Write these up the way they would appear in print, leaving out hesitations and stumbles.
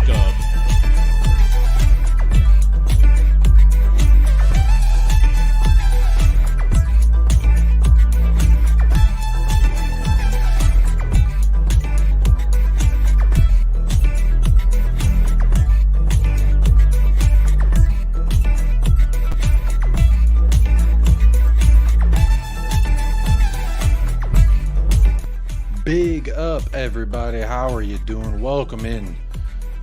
Jacob. Big up, everybody. How are you doing? Welcome in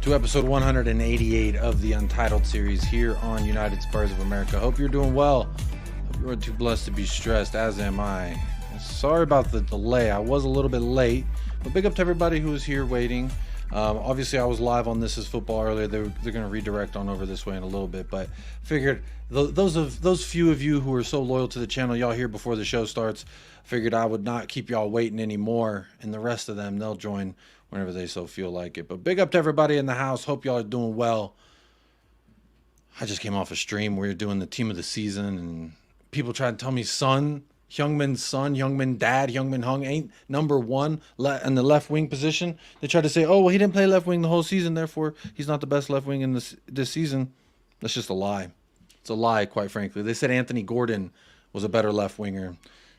to episode 188 of the Untitled series here on United Spurs of America. Hope you're doing well. Hope you are too blessed to be stressed, as am I. Sorry about the delay. I was a little bit late, but big up to everybody who was here waiting. Obviously, I was live on This Is Football earlier. They're going to redirect on over this way in a little bit, but figured those few of you who are so loyal to the channel, y'all here before the show starts, figured I would not keep y'all waiting anymore, and the rest of them, they'll join whenever they so feel like it. But big up to everybody in the house. Hope y'all are doing well. I just came off a stream where you're doing the team of the season, and people try to tell me Heung-min's son, Heung-min dad, Heung-min Hung ain't number one in the left wing position. They try to say, oh, well, he didn't play left wing the whole season, therefore he's not the best left wing in this season. That's just a lie. It's a lie, quite frankly. They said Anthony Gordon was a better left winger.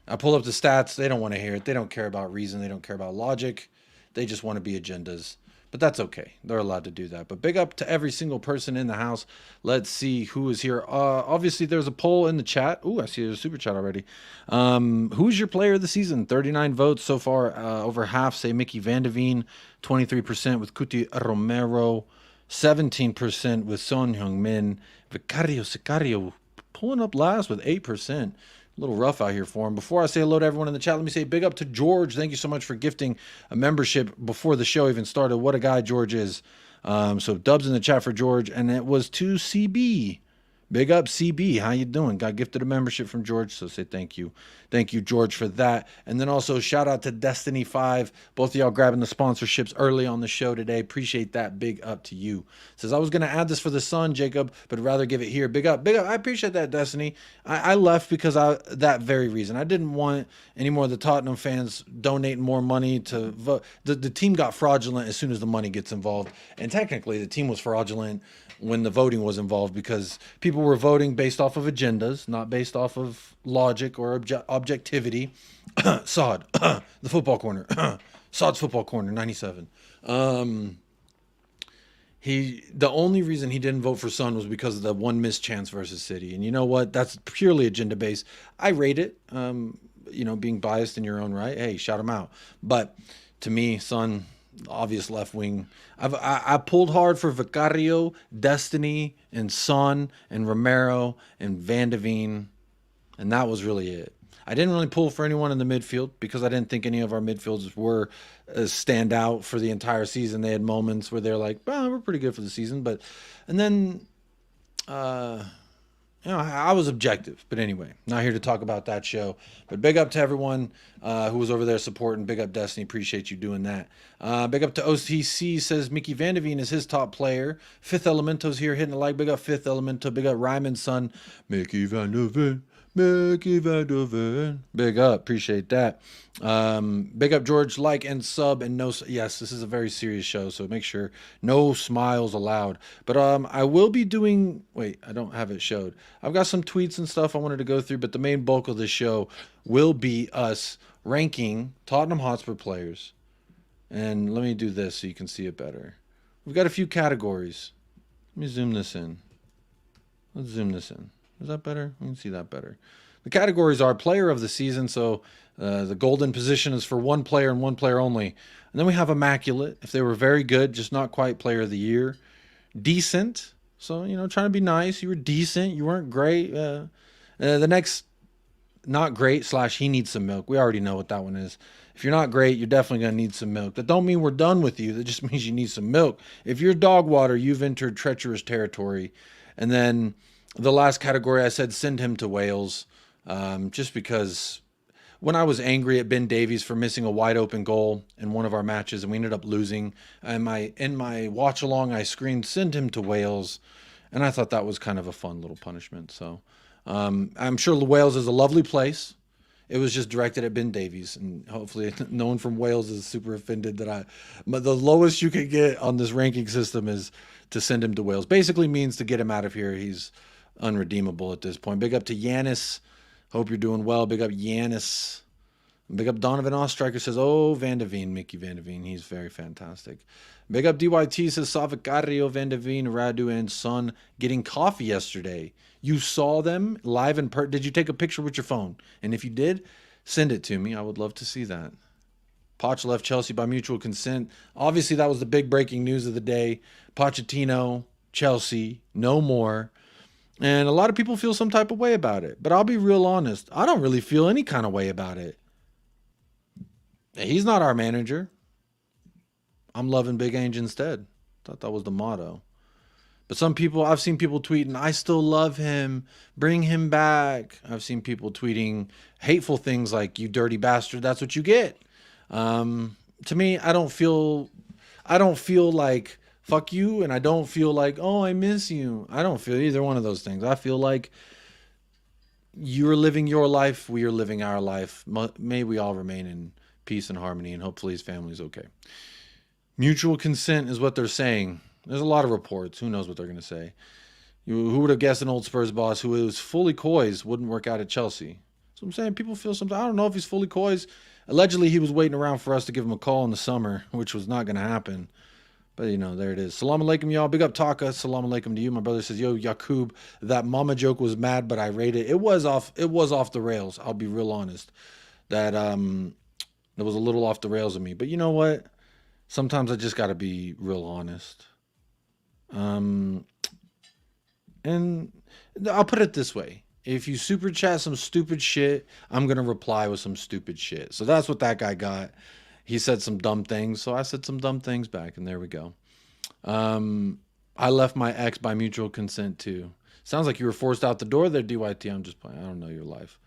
I pull up the stats. They don't want to hear it. They don't care about reason. They don't care about logic. They just want to be agendas. But that's okay. They're allowed to do that. But big up to every single person in the house. Let's see who is here. Obviously, there's a poll in the chat. Ooh, I see there's a super chat already. Who's your player of the season? 39 votes so far. Over half say Mickey Van de Veen. 23% with Kuti Romero. 17% with Son Heung-min. Sicario pulling up last with 8%. A little rough out here for him. Before I say hello to everyone in the chat, let me say big up to George. Thank you so much for gifting a membership before the show even started. What a guy George is. So dubs in the chat for George, and it was to CB. Big up, CB. How you doing? Got gifted a membership from George, so say thank you. Thank you, George, for that. And then also shout out to Destiny 5. Both of y'all grabbing the sponsorships early on the show today. Appreciate that. Big up to you. Says, I was going to add this for the Sun, Jacob, but rather give it here. Big up. Big up. I appreciate that, Destiny. I left because that very reason. I didn't want any more of the Tottenham fans donating more money to vote. The team got fraudulent as soon as the money gets involved. And technically, the team was fraudulent when the voting was involved because people were voting based off of agendas, not based off of logic or objectivity. Sod, the football corner. Sod's football corner, 97. The only reason he didn't vote for Son was because of the one missed chance versus City. And you know what? That's purely agenda based. I rate it, being biased in your own right. Hey, shout him out. But to me, Son, obvious left wing. I pulled hard for Vicario, Destiny, and Son, and Romero, and Van de Veen, and that was really it. I didn't really pull for anyone in the midfield because I didn't think any of our midfielders were stand out for the entire season. They had moments where they're like, well, we're pretty good for the season. And then I was objective. But anyway, not here to talk about that show. But big up to everyone who was over there supporting. Big up, Destiny. Appreciate you doing that. Big up to OTC. Says Mickey Van de Veen is his top player. Fifth Elemento's here hitting the like. Big up Fifth Elemento. Big up Ryman's son, Mickey Van de Veen. Mickey Van de Veen. Big up. Appreciate that. Big up George. Like and sub and no. Yes, this is a very serious show, so make sure no smiles allowed. But I will be doing. Wait, I don't have it showed. I've got some tweets and stuff I wanted to go through, but the main bulk of the show will be us ranking Tottenham Hotspur players. And let me do this so you can see it better. We've got a few categories. Let me zoom this in. Let's zoom this in. Is that better? We can see that better. The categories are player of the season. So the golden position is for one player and one player only. And then we have immaculate. If they were very good, just not quite player of the year. Decent. So, trying to be nice. You were decent. You weren't great. The next, not great / he needs some milk. We already know what that one is. If you're not great, you're definitely going to need some milk. That don't mean we're done with you. That just means you need some milk. If you're dog water, you've entered treacherous territory. And then the last category, I said send him to Wales. Just because when I was angry at Ben Davies for missing a wide open goal in one of our matches and we ended up losing, in my watch along, I screamed, send him to Wales. And I thought that was kind of a fun little punishment. So I'm sure Wales is a lovely place. It was just directed at Ben Davies, and hopefully no one from Wales is super offended that but the lowest you can get on this ranking system is to send him to Wales. Basically means to get him out of here. He's unredeemable at this point. Big up to Yanis. Hope you're doing well. Big up Yanis. Big up Donovan Ostriker says, oh, Van de Veen, Mickey Van de Veen. He's very fantastic. Big up DYT says, Savacario, Van de Veen, Radu, and Son getting coffee yesterday. You saw them live in person. Did you take a picture with your phone? And if you did, send it to me. I would love to see that. Poch left Chelsea by mutual consent. Obviously, that was the big breaking news of the day. Pochettino, Chelsea, no more. And a lot of people feel some type of way about it. But I'll be real honest. I don't really feel any kind of way about it. He's not our manager. I'm loving Big Ange instead. Thought that was the motto. But some people, I've seen people tweeting, I still love him. Bring him back. I've seen people tweeting hateful things like, you dirty bastard, that's what you get. To me, I don't feel like fuck you, and I don't feel like, oh, I miss you. I don't feel either one of those things. I feel like you're living your life, we are living our life. May we all remain in peace and harmony, and hopefully his family's okay. Mutual consent is what they're saying. There's a lot of reports. Who knows what they're going to say? Who would have guessed an old Spurs boss who was fully Coys wouldn't work out at Chelsea? So I'm saying people feel something. I don't know if he's fully Coys. Allegedly, he was waiting around for us to give him a call in the summer, which was not going to happen. But, you know, there it is. Salam alaikum, y'all. Big up Taka. Salam alaikum to you. My brother says, yo, Yakub, that mama joke was mad, but I rated it. It was off the rails. I'll be real honest. That was a little off the rails of me. But you know what? Sometimes I just got to be real honest. And I'll put it this way. If you super chat some stupid shit, I'm going to reply with some stupid shit. So that's what that guy got. He said some dumb things, so I said some dumb things back, and there we go. I left my ex by mutual consent too. Sounds like you were forced out the door there, DYT. I'm just playing. I don't know your life.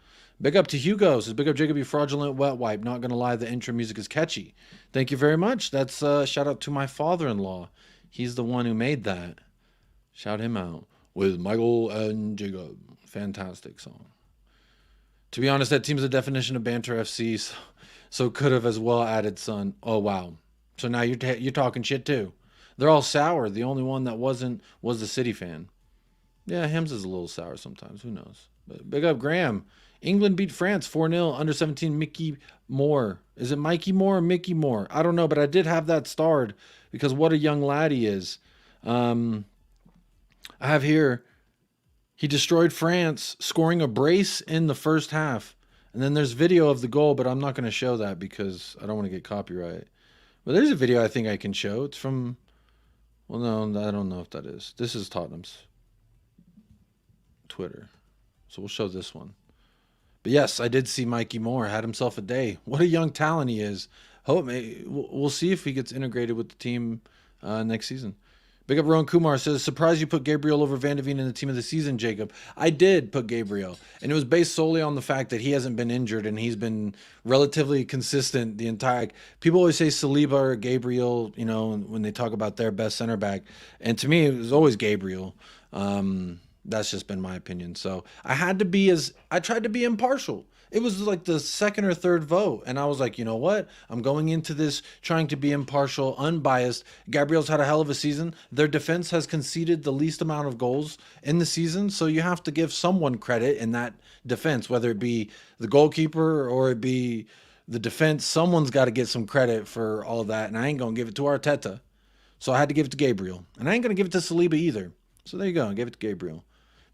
Big up to Hugo. Says, big up Jacob, you fraudulent wet wipe. Not going to lie, the intro music is catchy. Thank you very much. That's shout out to my father-in-law. He's the one who made that. Shout him out. With Michael and Jacob. Fantastic song. To be honest, that team's the definition of banter FC, so could have as well added Son. Oh, wow. So now you're talking shit too. They're all sour. The only one that wasn't was the City fan. Yeah, Hims is a little sour sometimes. Who knows? But big up Graham. England beat France 4-0. Under 17, Mickey Moore. Is it Mikey Moore or Mickey Moore? I don't know, but I did have that starred because what a young lad he is. I have here, he destroyed France, scoring a brace in the first half. And then there's video of the goal, but I'm not going to show that because I don't want to get copyright. But there's a video I think I can show. It's from, well, no, I don't know if that is. This is Tottenham's Twitter. So we'll show this one. But yes, I did see Mikey Moore. Had himself a day. What a young talent he is. We'll see if he gets integrated with the team next season. Big up Rowan Kumar says, surprised you put Gabriel over Van de Veen in the team of the season, Jacob. I did put Gabriel. And it was based solely on the fact that he hasn't been injured and he's been relatively consistent the entire... People always say Saliba or Gabriel, you know, when they talk about their best center back. And to me, it was always Gabriel. That's just been my opinion. So I tried to be impartial. It was like the second or third vote. And I was like, you know what? I'm going into this trying to be impartial, unbiased. Gabriel's had a hell of a season. Their defense has conceded the least amount of goals in the season. So you have to give someone credit in that defense, whether it be the goalkeeper or it be the defense. Someone's got to get some credit for all that. And I ain't going to give it to Arteta. So I had to give it to Gabriel. And I ain't going to give it to Saliba either. So there you go. I gave it to Gabriel.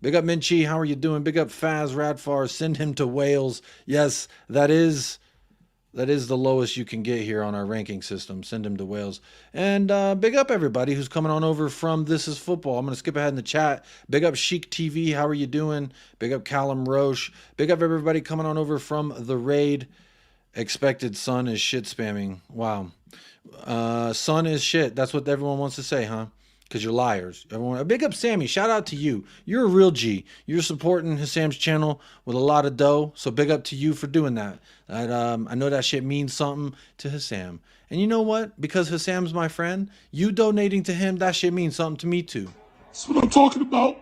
Big up Minchi, how are you doing? Big up Faz Radfar, send him to Wales. Yes, that is the lowest you can get here on our ranking system. Send him to Wales. And big up everybody who's coming on over from This Is Football. I'm going to skip ahead in the chat. Big up Chic TV, how are you doing? Big up Callum Roche. Big up everybody coming on over from The Raid. Expected Son is shit spamming. Wow. Son is shit. That's what everyone wants to say, huh? Because you're liars. Everyone, big up Sammy. Shout out to you. You're a real G. You're supporting Hassam's channel with a lot of dough. So big up to you for doing that. I know that shit means something to Hassam. And you know what? Because Hassam's my friend, you donating to him, that shit means something to me too. That's what I'm talking about.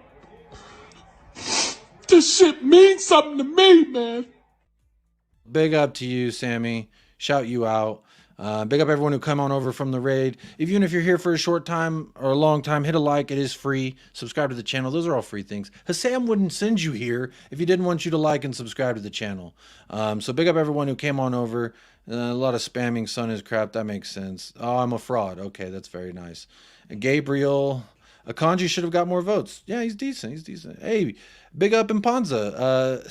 This shit means something to me, man. big up to you, Sammy. Shout you out. Big up everyone who come on over from the raid. Even if you're here for a short time or a long time, hit a like. It is free. Subscribe to the channel. Those are all free things. Hassam wouldn't send you here if he didn't want you to like and subscribe to the channel. So big up everyone who came on over. A lot of spamming son is crap. That makes sense. Oh, I'm a fraud. Okay, that's very nice. Gabriel Akanji should have got more votes. Yeah, he's decent. He's decent. Hey, big up Impanza.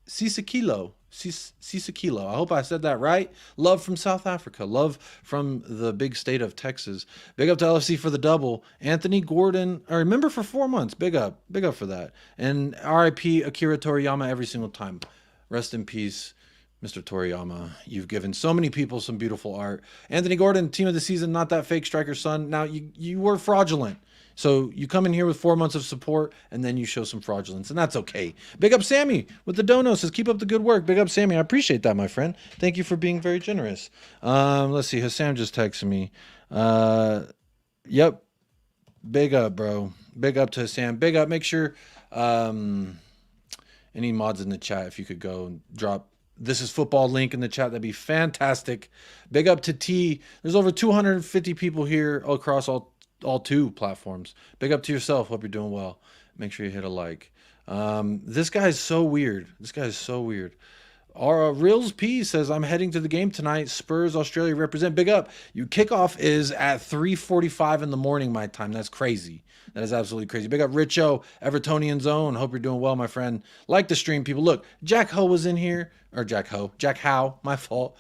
Sisakilo. Sisakilo. I hope I said that right. Love from South Africa. Love from the big state of Texas. Big up to LFC for the double. Anthony Gordon. I remember for 4 months. Big up. Big up for that. And RIP Akira Toriyama every single time. Rest in peace, Mr. Toriyama. You've given so many people some beautiful art. Anthony Gordon, team of the season, not that fake striker son. Now, you were fraudulent. So you come in here with 4 months of support, and then you show some fraudulence, and that's okay. Big up Sammy with the dono says, keep up the good work. Big up Sammy. I appreciate that, my friend. Thank you for being very generous. Let's see. Hassam just texted me. Yep. Big up, bro. Big up to Hassam. Big up. Make sure any mods in the chat, if you could go and drop This Is Football link in the chat, that'd be fantastic. Big up to T. There's over 250 people here across all 2 platforms. Big up to yourself. Hope you're doing well. Make sure you hit a like. This guy's so weird. This guy's so weird. Our Reels P says, I'm heading to the game tonight. Spurs, Australia represent. Big up. Your kickoff is at 3:45 in the morning my time. That's crazy. That is absolutely crazy. Big up Richo, Evertonian Zone. Hope you're doing well, my friend. Like the stream, people. Look, Jack Ho was in here. Or Jack Howe, my fault.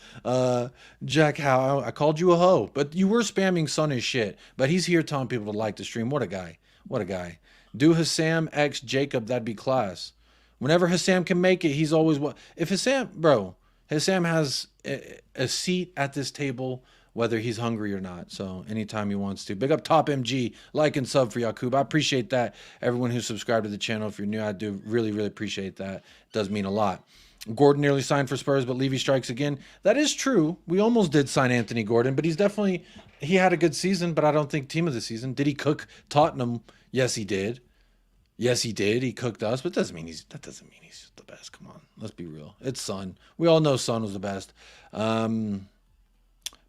Jack Howe, I called you a hoe. But you were spamming son as shit. But he's here telling people to like the stream. What a guy. What a guy. Do Hassam X Jacob, that'd be class. Whenever Hassam can make it, he's always... If Hassam... Bro, Hassam has a seat at this table, whether he's hungry or not. So anytime he wants to. Big up Top MG. Like and sub for Yakub. I appreciate that. Everyone who subscribed to the channel, if you're new, I do really, really appreciate that. It does mean a lot. Gordon nearly signed for Spurs, but Levy strikes again. That is true. We almost did sign Anthony Gordon, but he's definitely... He had a good season, but I don't think team of the season. Did he cook Tottenham? Yes, he did. Yes, he did. He cooked us, but that doesn't mean he's the best. Come on. Let's be real. It's Son. We all know Son was the best.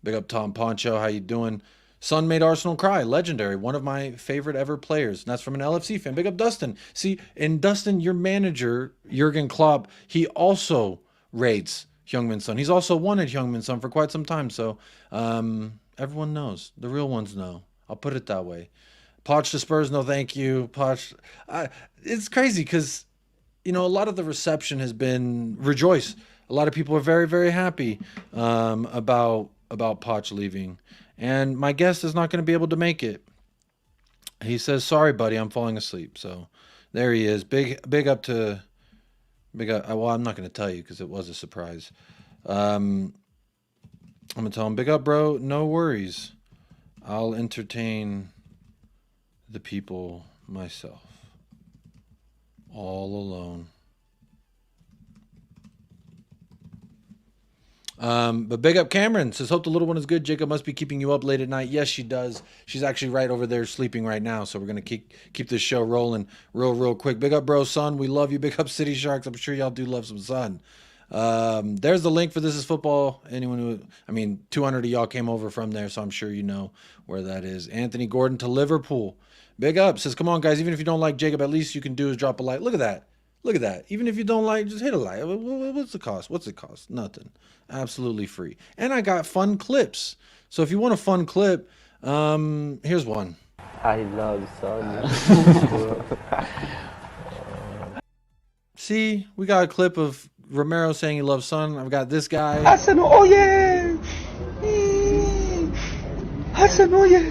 Big up Tom Poncho. How you doing? Son made Arsenal cry. Legendary. One of my favorite ever players. And that's from an LFC fan. Big up Dustin. See, and Dustin, your manager, Jurgen Klopp, he also rates Heung-min Son. He's also wanted Heung-min Son for quite some time. So everyone knows. The real ones know. I'll put it that way. Poch to Spurs, no thank you. Poch. It's crazy because, you know, a lot of the reception has been rejoice. A lot of people are very, very happy about Poch leaving. And my guest is not going to be able to make it. He says, sorry, buddy, I'm falling asleep. So there he is. Big up to... Well, I'm not going to tell you because it was a surprise. I'm going to tell him, big up, bro. No worries. I'll entertain the people myself. All alone. But big up Cameron says, hope the little one is good. Jacob must be keeping you up late at night. Yes, she does. She's actually right over there sleeping right now. So we're going to keep this show rolling real quick. Big up, bro, Son. We love you. Big up City Sharks. I'm sure y'all do love some Sun. There's the link for This Is Football. Anyone who, 200 of y'all came over from there. So I'm sure you know where that is. Anthony Gordon to Liverpool. Big up. Says, come on, guys. Even if you don't like Jacob, at least you can do is drop a like. Look at that. Look at that. Even if you don't like, just hit a like. What's the cost? What's it cost? Nothing. Absolutely free. And I got fun clips. So if you want a fun clip, here's one. I love Son. See, we got a clip of Romero saying he loves Son. I've got this guy. Arsenal, oh yeah! Arsenal, oh yeah!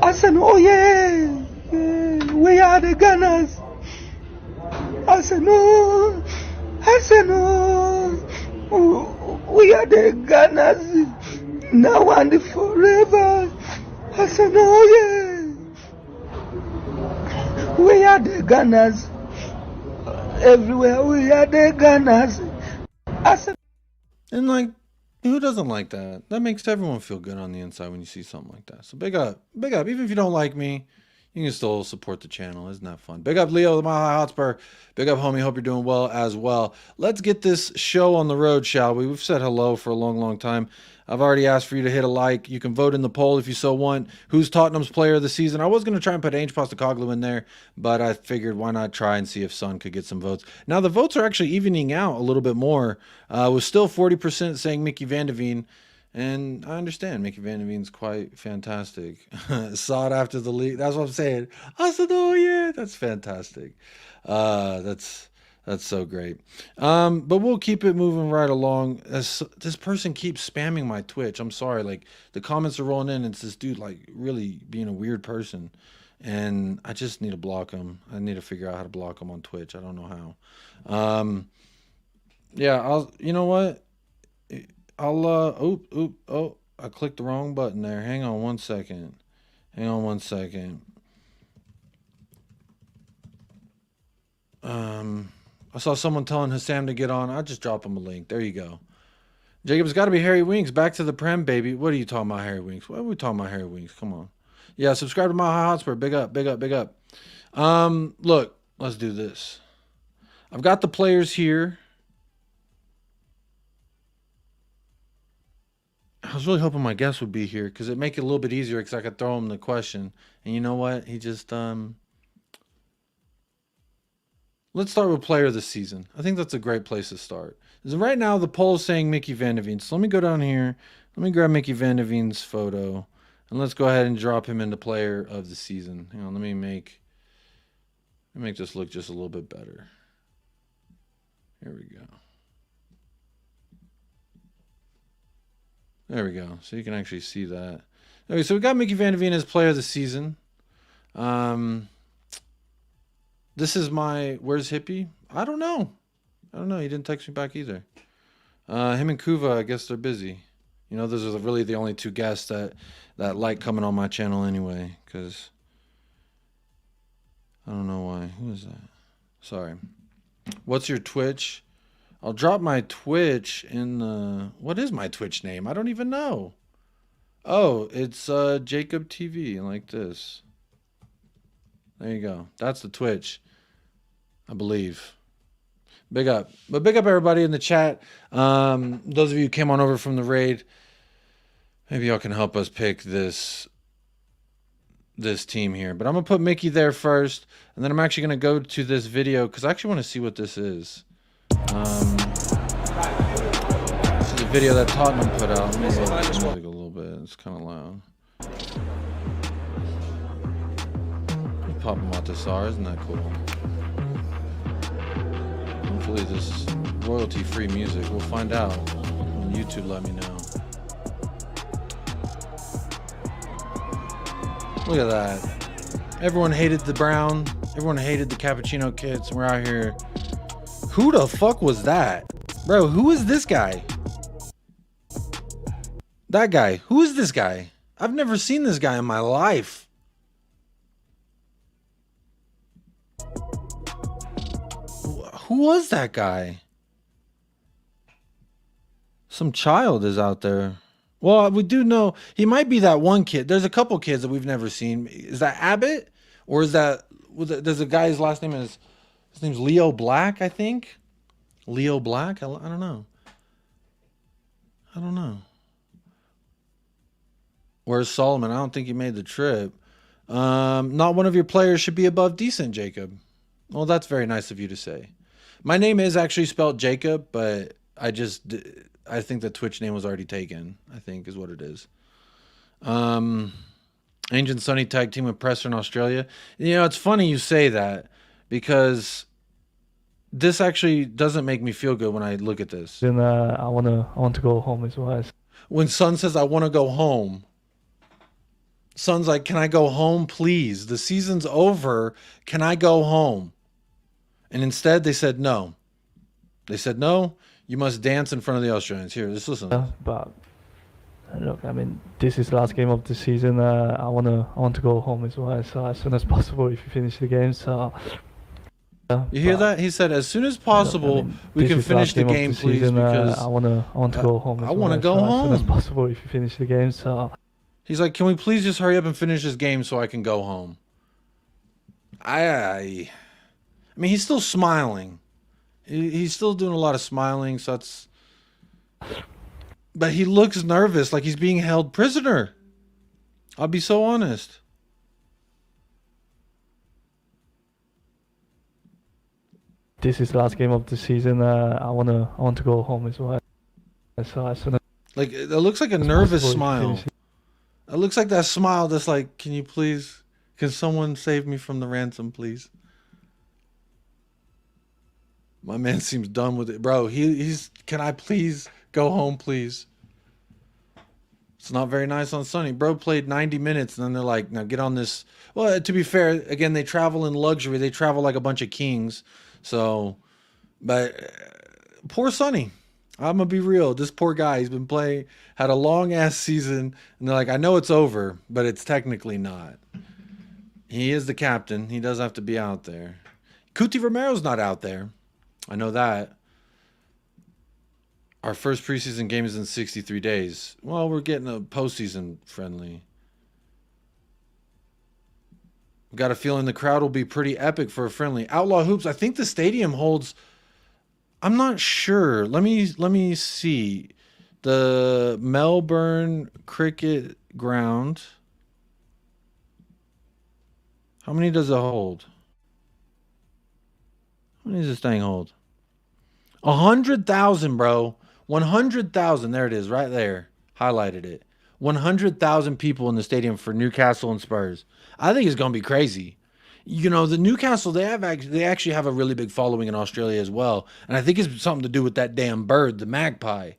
Arsenal, oh yeah! We are the Gunners! Arsenal! Arsenal! We are the Gunners! Now and forever! Arsenal, oh yeah! We are the Gunners! Everywhere we are the Gunners! Arsenal. And like, who doesn't like that? That makes everyone feel good on the inside when you see something like that. So big up. Big up. Even if you don't like me, you can still support the channel. Isn't that fun? Big up Leo, the Mile High Hotspur. Big up, homie. Hope you're doing well as well. Let's get this show on the road, shall we? We've said hello for a long, long time. I've already asked for you to hit a like. You can vote in the poll if you so want. Who's Tottenham's player of the season? I was going to try and put ANGE POSTECOGLOU in there, but I figured why not try and see if Son could get some votes. Now, the votes are actually evening out a little bit more. With still 40% saying Mickey Van de Ven. And I understand Mickey Van de Ven's quite fantastic. Saw it after the league. That's what I'm saying. I said, oh yeah, that's fantastic. That's so great. But we'll keep it moving right along. As this person keeps spamming my Twitch. I'm sorry. Like the comments are rolling in. It's this dude like really being a weird person, and I just need to block him. I need to figure out how to block him on Twitch. I don't know how. Yeah, you know what? Oh, I clicked the wrong button there. Hang on one second. I saw someone telling Hassam to get on. I'll just drop him a link. There you go. Jacob's got to be Harry Winks. Back to the Prem, baby. What are you talking about, Harry Winks? What are we talking about, Harry Winks? Come on. Yeah, subscribe to my High Hotspur. Big up, big up, big up. Look, let's do this. I've got the players here. I was really hoping my guest would be here because it'd make it a little bit easier because I could throw him the question. And you know what? He just, let's start with player of the season. I think that's a great place to start. Right now, the poll is saying Mickey Van de Ven. So let me go down here. Let me grab Mickey Van de Ven's photo. And let's go ahead and drop him into player of the season. Hang on, let me make this look just a little bit better. Here we go. There we go. So you can actually see that. Okay, so we got Mickey Van de Ven as player of the season. This is my... Where's Hippie? I don't know. He didn't text me back either. Him and Kuva, I guess they're busy. You know, those are really the only two guests that like coming on my channel anyway. Because... I don't know why. Who is that? Sorry. What's your Twitch? I'll drop my Twitch in the... What is my Twitch name? I don't even know. Oh, it's Jacob TV, like this. There you go. That's the Twitch, I believe. Big up. But big up everybody in the chat. Those of you who came on over from the raid, maybe y'all can help us pick this team here. But I'm going to put Mickey there first, and then I'm actually going to go to this video because I actually want to see what this is. This is a video that Tottenham put out. Let me lower the music a little bit. It's kind of loud. Pop Matasar, isn't that cool? Hopefully this is royalty-free music. We'll find out when YouTube let me know. Look at that. Everyone hated the brown. Everyone hated the cappuccino kids. And we're out here. Who the fuck was that? Bro, who is this guy? That guy. Who is this guy? I've never seen this guy in my life. Who was that guy? Some child is out there. Well, we do know he might be that one kid. There's a couple kids that we've never seen. Is that Abbott? Or is that... There's a guy's last name is... His name's Leo Black, I think. Leo Black? I don't know. Where's Solomon? I don't think he made the trip. Not one of your players should be above decent, Jacob. Well, that's very nice of you to say. My name is actually spelled Jacob, but I think the Twitch name was already taken, I think is what it is. Angel and Sunny tag team with Presser in Australia. You know, it's funny you say that because this actually doesn't make me feel good when I look at this. Then I want to go home as well. When Son says I want to go home, Son's like, can I go home, please? The season's over. Can I go home? And instead they said no. They said no. You must dance in front of the Australians. Here, just listen. But look, I mean, this is the last game of the season. I want to go home as well. So as soon as possible, if you finish the game. So you hear that? He said, as soon as possible, I mean, we can finish the game, please, season, because I want to go home. I want to go home. As soon as possible, if you finish the game. So he's like, can we please just hurry up and finish this game so I can go home? I mean, he's still smiling. He's still doing a lot of smiling, so it's... But he looks nervous, like he's being held prisoner. I'll be so honest. This is the last game of the season. I want to go home as well. So as soon as Like, it looks like a nervous possible, smile. finish It looks like that smile that's like, can someone save me from the ransom, please? My man seems done with it. Bro, he's, can I please go home, please? It's not very nice on Sonny. Bro played 90 minutes, and then they're like, now get on this. Well, to be fair, again, they travel in luxury. They travel like a bunch of kings. So, but poor Sonny. I'm going to be real. This poor guy, he's been playing, had a long-ass season, and they're like, I know it's over, but it's technically not. He is the captain. He does have to be out there. Romero's not out there. I know that. Our first preseason game is in 63 days. Well, we're getting a postseason friendly. Got a feeling the crowd will be pretty epic for a friendly. Outlaw Hoops, I think the stadium holds... I'm not sure. Let me see. The Melbourne Cricket Ground. How many does it hold? How many does this thing hold? 100,000, bro. 100,000. There it is, right there. Highlighted it. 100,000 people in the stadium for Newcastle and Spurs. I think it's gonna be crazy. You know, the Newcastle, they actually have a really big following in Australia as well, and I think it's something to do with that damn bird, the magpie.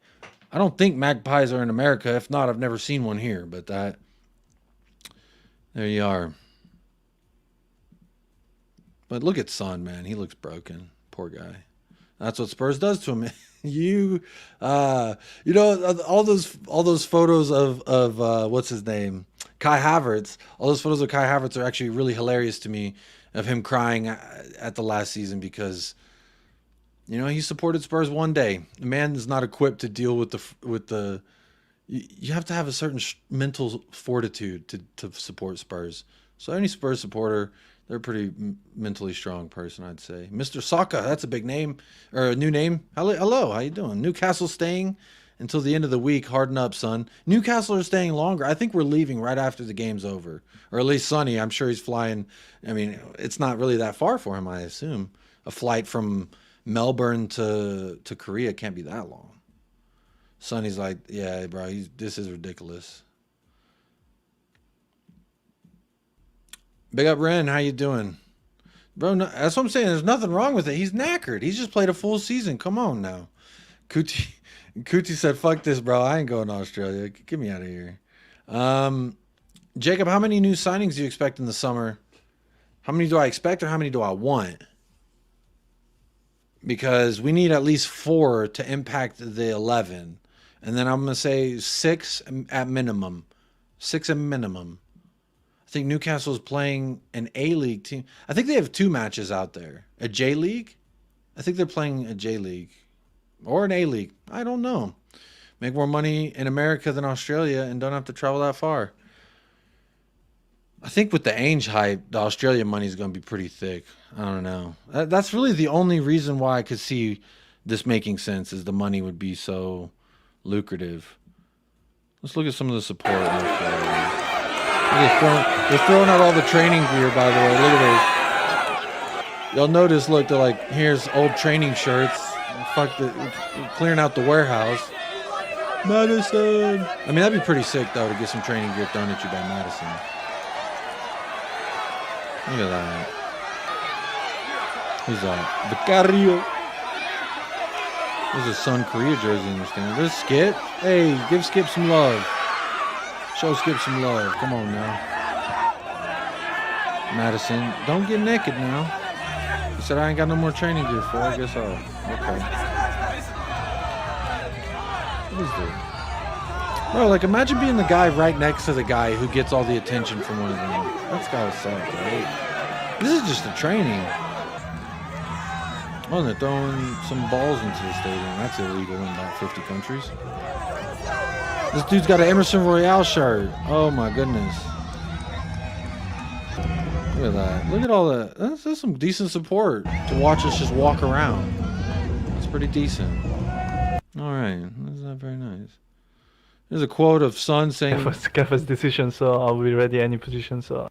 I don't think magpies are in America. If not, I've never seen one here. But there you are. But look at Son, man. He looks broken. Poor guy. That's what Spurs does to him. You know, all those photos of what's his name, Kai Havertz. All those photos of Kai Havertz are actually really hilarious to me, of him crying at the last season, because, you know, he supported Spurs one day. The man is not equipped to deal with the. You have to have a certain mental fortitude to support Spurs. So any Spurs supporter, they're a pretty mentally strong person, I'd say. Mr. Saka, that's a big name, or a new name. Hello, how you doing? Newcastle staying until the end of the week. Harden up, son. Newcastle are staying longer. I think we're leaving right after the game's over. Or at least Sonny, I'm sure he's flying. I mean, it's not really that far for him, I assume. A flight from Melbourne to Korea can't be that long. Sonny's like, yeah, bro, this is ridiculous. Big up, Ren. How you doing? Bro, no, that's what I'm saying. There's nothing wrong with it. He's knackered. He's just played a full season. Come on now. Kuti said, fuck this, bro. I ain't going to Australia. Get me out of here. Jacob, how many new signings do you expect in the summer? How many do I expect, or how many do I want? Because we need at least 4 to impact the 11. And then I'm going to say 6 at minimum. 6 at minimum. I think Newcastle is playing an A-League team. I think they have 2 matches out there. A J-League? I think they're playing a J-League. Or an A-League. I don't know. Make more money in America than Australia and don't have to travel that far. I think with the ANGE hype, the Australian money is going to be pretty thick. I don't know. That's really the only reason why I could see this making sense, is the money would be so lucrative. Let's look at some of the support in Australia. They're throwing out all the training gear, by the way. Look at this. You'll notice, look, they're like, here's old training shirts. Clearing out the warehouse. Madison. I mean, that'd be pretty sick, though, to get some training gear thrown at you by Madison. Look at that. Who's that? Vicario. There's a Sun Korea jersey in this thing. There's Skip. Hey, give Skip some love. Show Skip some love. Come on now. Madison, don't get naked now. He said, I ain't got no more training gear for. I guess I'll. Okay. What is this? Bro, like, imagine being the guy right next to the guy who gets all the attention from one of them. That's gotta suck, right? This is just a training. Oh, they're throwing some balls into the stadium. That's illegal in about 50 countries. This dude's got an Emerson Royale shirt. Oh my goodness. Look at that. Look at all that. That's some decent support to watch us just walk around. That's pretty decent. All right. That's not very nice. There's a quote of Son saying... Gaffer's decision, so I'll be ready any position, so...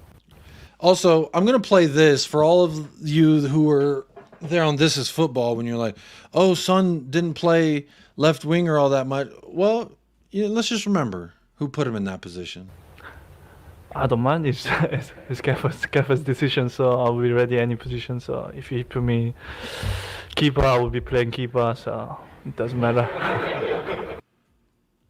Also, I'm going to play this for all of you who were there on This Is Football when you're like, oh, Son didn't play left winger all that much. Well, let's just remember who put him in that position. I don't mind. It's Gaffer's decision, so I'll be ready any position. So if he put me keeper, I will be playing keeper, so it doesn't matter.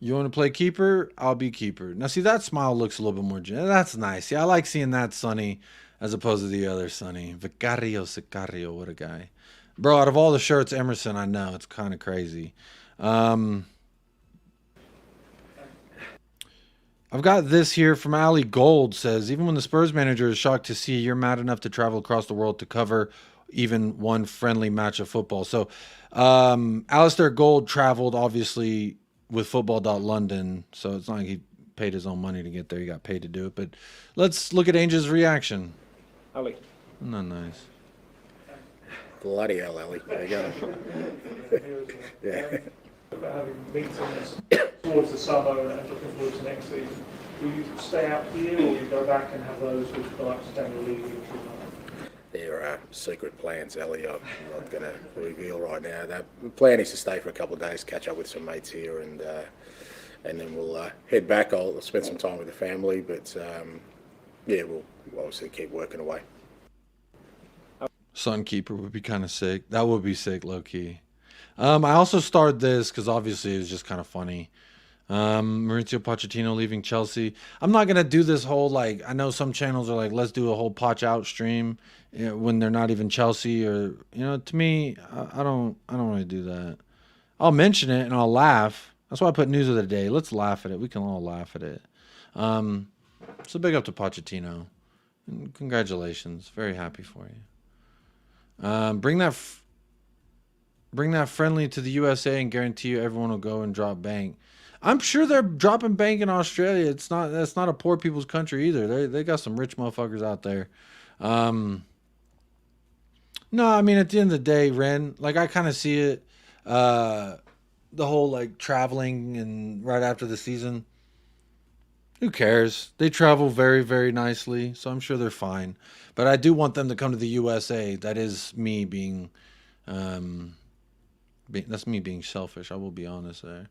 You want to play keeper? I'll be keeper. Now, see, that smile looks a little bit more... That's nice. Yeah, I like seeing that Sonny as opposed to the other Sonny. Vicario Sicario, what a guy. Bro, out of all the shirts, Emerson, I know. It's kind of crazy. I've got this here from Ali Gold. Says, even when the Spurs manager is shocked to see you're mad enough to travel across the world to cover even one friendly match of football. So, Alistair Gold traveled, obviously... with football.london, so it's not like he paid his own money to get there. He got paid to do it. But let's look at Ange's reaction. Ali. Not nice. Bloody hell, Ali. There you go. Yeah. About having meetings towards the summer and looking forward to next season. Will you stay out here or will you go back and have those with the likes of Daniel Levy? There are secret plans, Ali. I'm not going to reveal right now. The plan is to stay for a couple of days, catch up with some mates here, and then we'll head back. I'll spend some time with the family, but yeah, we'll obviously keep working away. Son keeper would be kind of sick. That would be sick, low key. I also starred this because obviously it was just kind of funny. Maurizio Pochettino leaving Chelsea. I'm not gonna do this whole, like, I know some channels are like, let's do a whole Poch out stream, when they're not even Chelsea, or to me, I don't really do that. I'll mention it and I'll laugh. That's why I put news of the day. Let's laugh at it. We can all laugh at it. So big up to Pochettino. And congratulations. Very happy for you. Bring that friendly to the USA and guarantee you everyone will go and drop bank. I'm sure they're dropping bank in Australia. That's not a poor people's country either. They got some rich motherfuckers out there. No, I mean, at the end of the day, Ren, like, I kind of see it, the whole, like, traveling and right after the season. Who cares? They travel very, very nicely, so I'm sure they're fine. But I do want them to come to the USA. That is me being, that's me being selfish. I will be honest there.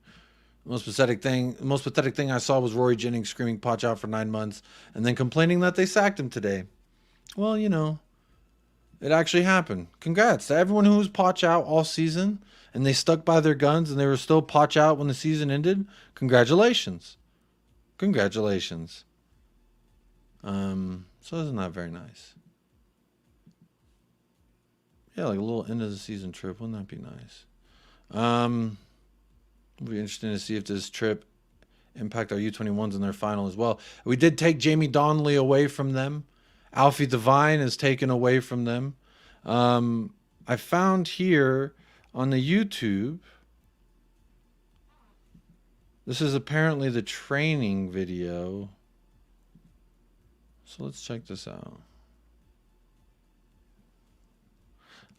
The most pathetic thing I saw was Rory Jennings screaming Poch out for 9 months and then complaining that they sacked him today. Well, it actually happened. Congrats to everyone who was Poch out all season and they stuck by their guns and they were still Poch out when the season ended. Congratulations. Congratulations. So isn't that very nice? Yeah, like a little end of the season trip. Wouldn't that be nice? It'll be interesting to see if this trip impact our U21s in their final as well. We did take Jamie Donnelly away from them. Alfie Devine is taken away from them. I found here on the YouTube, this is apparently the training video. So let's check this out.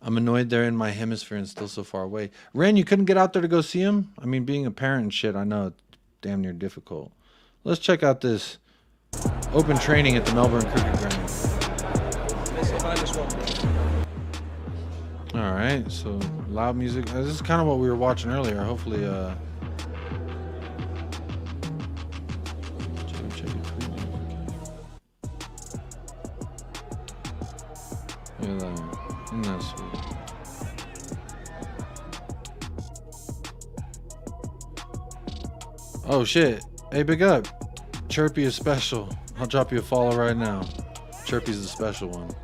I'm annoyed they're in my hemisphere and still so far away. Ren, you couldn't get out there to go see him? I mean, being a parent and shit, I know it's damn near difficult. Let's check out this open training at the Melbourne Cricket Ground. All right, so loud music. This is kind of what we were watching earlier. Hopefully, look at that. Isn't that sweet? Oh shit. Hey, big up. Chirpy is special. I'll drop you a follow right now. Chirpy's the special one.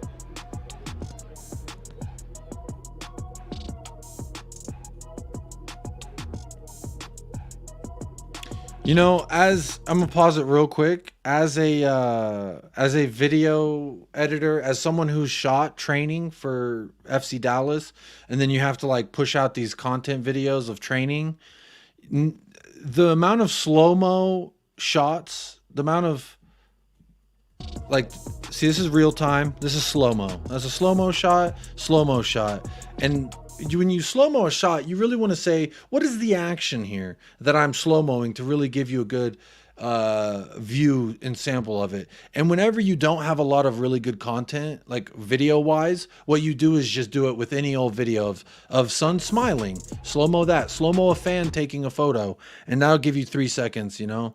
As I'm gonna pause it real quick, as a video editor, as someone who's shot training for FC Dallas, and then you have to like push out these content videos of training, the amount of slow-mo shots, the amount of like, see, this is real time. This is slow-mo. That's a slow-mo shot, and when you slow-mo a shot, you really want to say, what is the action here that I'm slow-moing to really give you a good view and sample of it. And whenever you don't have a lot of really good content, like video wise, what you do is just do it with any old video of son smiling, slow-mo that, slow-mo a fan taking a photo, and that'll give you 3 seconds, you know.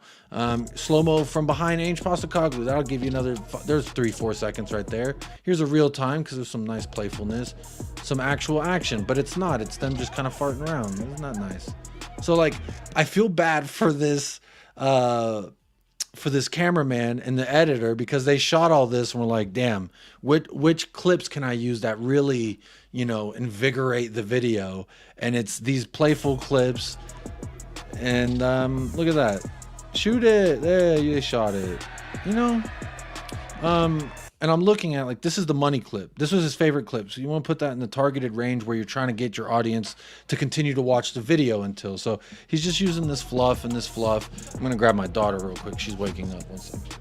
Slow-mo from behind ANGE POSTECOGLOU, that'll give you another, there's 3-4 seconds right there. Here's a real time because there's some nice playfulness, some actual action, but it's not, it's them just kind of farting around. It's not nice. So like, I feel bad for this cameraman and the editor, because they shot all this and were like, damn, which clips can I use that really, you know, invigorate the video? And it's these playful clips. And look at that, shoot it there, you shot it, you know. And I'm looking at, like, this is the money clip. This was his favorite clip. So you want to put that in the targeted range where you're trying to get your audience to continue to watch the video until. So he's just using this fluff and this fluff. I'm going to grab my daughter real quick. She's waking up. 1 second.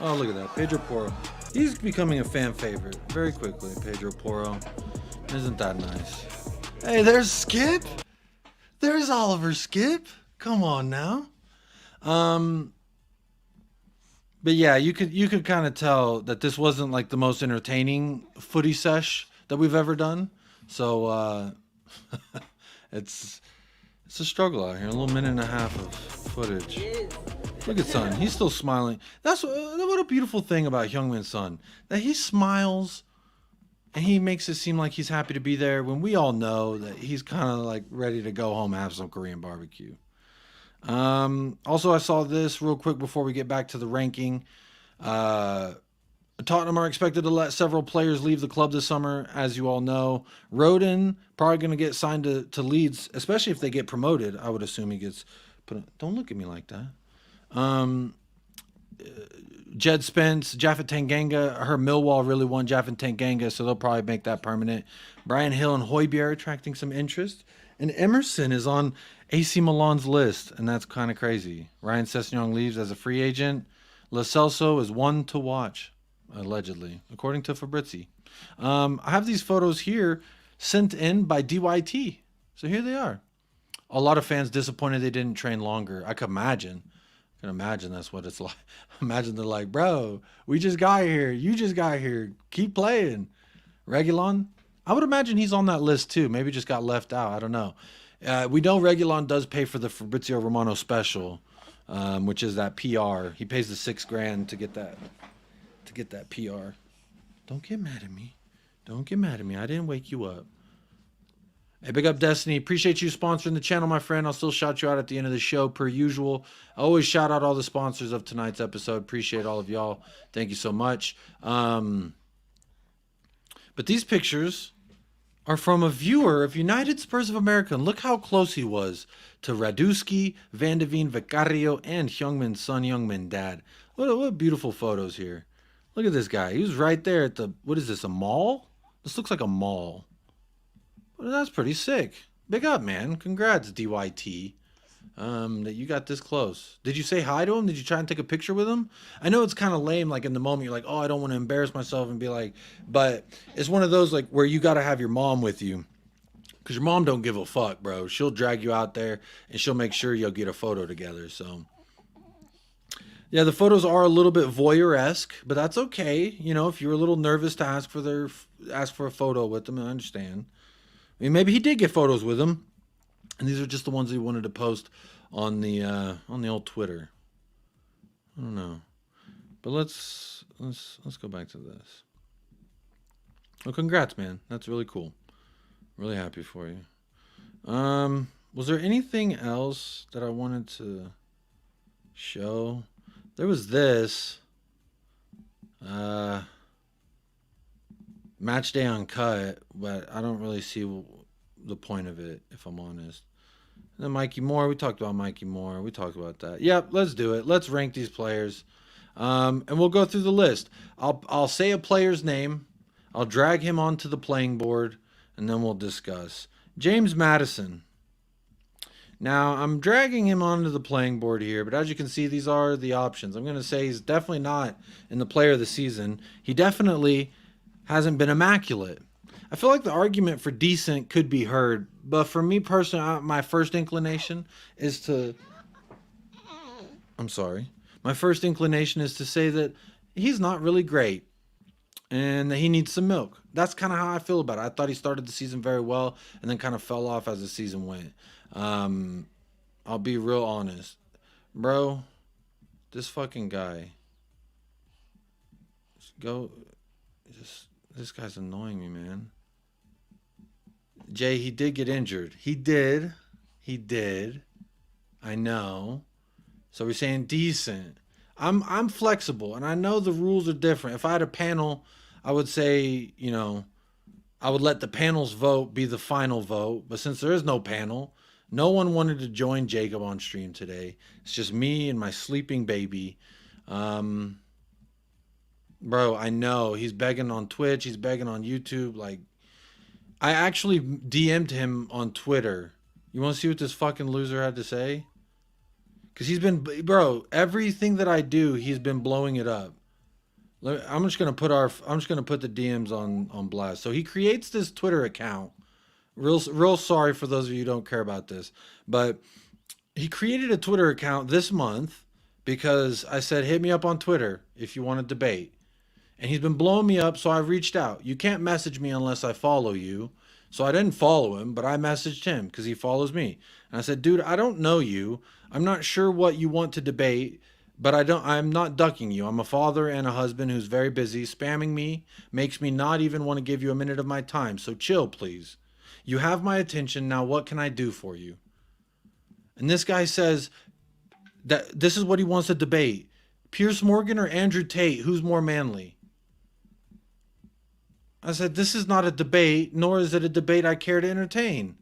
Oh, look at that. Pedro Porro. He's becoming a fan favorite very quickly. Pedro Porro. Isn't that nice? Hey, there's Skip. There's Oliver Skip. Come on now. But yeah, you could kind of tell that this wasn't like the most entertaining footy sesh that we've ever done. So it's a struggle out here. A little minute and a half of footage. Look at Son. He's still smiling. That's what a beautiful thing about Heung-min Son. That he smiles and he makes it seem like he's happy to be there when we all know that he's kind of like ready to go home and have some Korean barbecue. Also, I saw this real quick before we get back to the ranking. Tottenham are expected to let several players leave the club this summer, as you all know. Rodin probably going to get signed to Leeds, especially if they get promoted. I would assume he gets put. Don't look at me like that. Jed Spence, Jaffet Tanganga. I heard Millwall really want Jaffet Tanganga, so they'll probably make that permanent. Brian Hill and Højbjerg attracting some interest. And Emerson is on AC Milan's list, and that's kind of crazy. Ryan Sessegnon leaves as a free agent. Lo Celso is one to watch, allegedly, according to Fabrizi. I have these photos here sent in by DYT. So here they are. A lot of fans disappointed they didn't train longer. I could imagine. That's what it's like. Imagine they're like, bro, we just got here. You just got here. Keep playing. Reguilon, I would imagine he's on that list too. Maybe just got left out. I don't know. We know Reguilon does pay for the Fabrizio Romano special, which is that PR. He pays the $6,000 to get that PR. Don't get mad at me. Don't get mad at me. I didn't wake you up. Hey, big up Destiny. Appreciate you sponsoring the channel, my friend. I'll still shout you out at the end of the show per usual. I always shout out all the sponsors of tonight's episode. Appreciate all of y'all. Thank you so much. But these pictures are from a viewer of United Spurs of America. And look how close he was to Radusky, Van de Veen, Vicario, and Heung-min Son, Heung-min Dad. What beautiful photos here. Look at this guy. He was right there at the, what is this, a mall? This looks like a mall. Well, that's pretty sick. Big up, man. Congrats, DYT, that you got this close. Did you say hi to him? Did you try and take a picture with him? I know it's kind of lame, like in the moment, you're like, oh, I don't want to embarrass myself and be like, but it's one of those like where you got to have your mom with you, because your mom don't give a fuck, bro. She'll drag you out there and she'll make sure you'll get a photo together. So yeah, the photos are a little bit voyeur-esque, but that's okay. You know, if you're a little nervous to ask for a photo with them, I understand. I mean, maybe he did get photos with him, and these are just the ones he wanted to post on the old Twitter. I don't know, but let's go back to this. Oh, congrats, man! That's really cool. Really happy for you. Was there anything else that I wanted to show? There was this. Match day uncut, but I don't really see the point of it, if I'm honest. And then Mikey Moore, we talked about Mikey Moore. We talked about that. Yep, let's do it. Let's rank these players. And we'll go through the list. I'll say a player's name. I'll drag him onto the playing board, and then we'll discuss. James Maddison. Now, I'm dragging him onto the playing board here, but as you can see, these are the options. I'm going to say he's definitely not in the player of the season. He definitely hasn't been immaculate. I feel like the argument for decent could be heard, but for me personally, my first inclination is to... I'm sorry. My first inclination is to say that he's not really great and that he needs some milk. That's kind of how I feel about it. I thought he started the season very well and then kind of fell off as the season went. I'll be real honest. Bro, this fucking guy. This guy's annoying me, man. Jay, he did get injured. He did. I know. So we're saying decent. I'm flexible, and I know the rules are different. If I had a panel, I would say, you know, I would let the panel's vote be the final vote. But since there is no panel, no one wanted to join Jacob on stream today. It's just me and my sleeping baby. Bro, I know. He's begging on Twitch. He's begging on YouTube. Like, I actually DM'd him on Twitter. You want to see what this fucking loser had to say? Because he's been, bro, everything that I do, he's been blowing it up. I'm just gonna put the DMs on blast. So he creates this Twitter account. Real sorry for those of you who don't care about this, but he created a Twitter account this month because I said, hit me up on Twitter if you want to debate. And he's been blowing me up, so I reached out. You can't message me unless I follow you. So I didn't follow him, but I messaged him because he follows me. And I said, dude, I don't know you. I'm not sure what you want to debate, but I'm not ducking you. I'm a father and a husband who's very busy. Spamming me makes me not even want to give you a minute of my time. So chill, please. You have my attention. Now what can I do for you? And this guy says that this is what he wants to debate. Piers Morgan or Andrew Tate, who's more manly? I said, this is not a debate, nor is it a debate I care to entertain.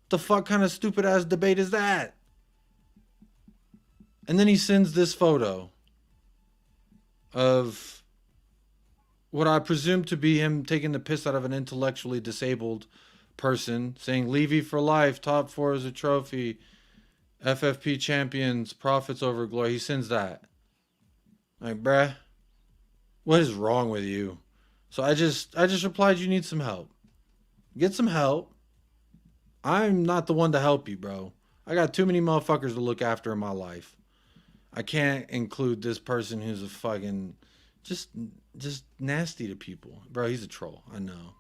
The fuck kind of stupid ass debate is that? And then he sends this photo of what I presume to be him taking the piss out of an intellectually disabled person, saying Levy for life, top four is a trophy, FFP champions, profits over glory. He sends that. Like, bruh, what is wrong with you? So I just replied, you need some help. Get some help. I'm not the one to help you, bro. I got too many motherfuckers to look after in my life. I can't include this person who's a fucking just nasty to people. Bro, he's a troll. I know.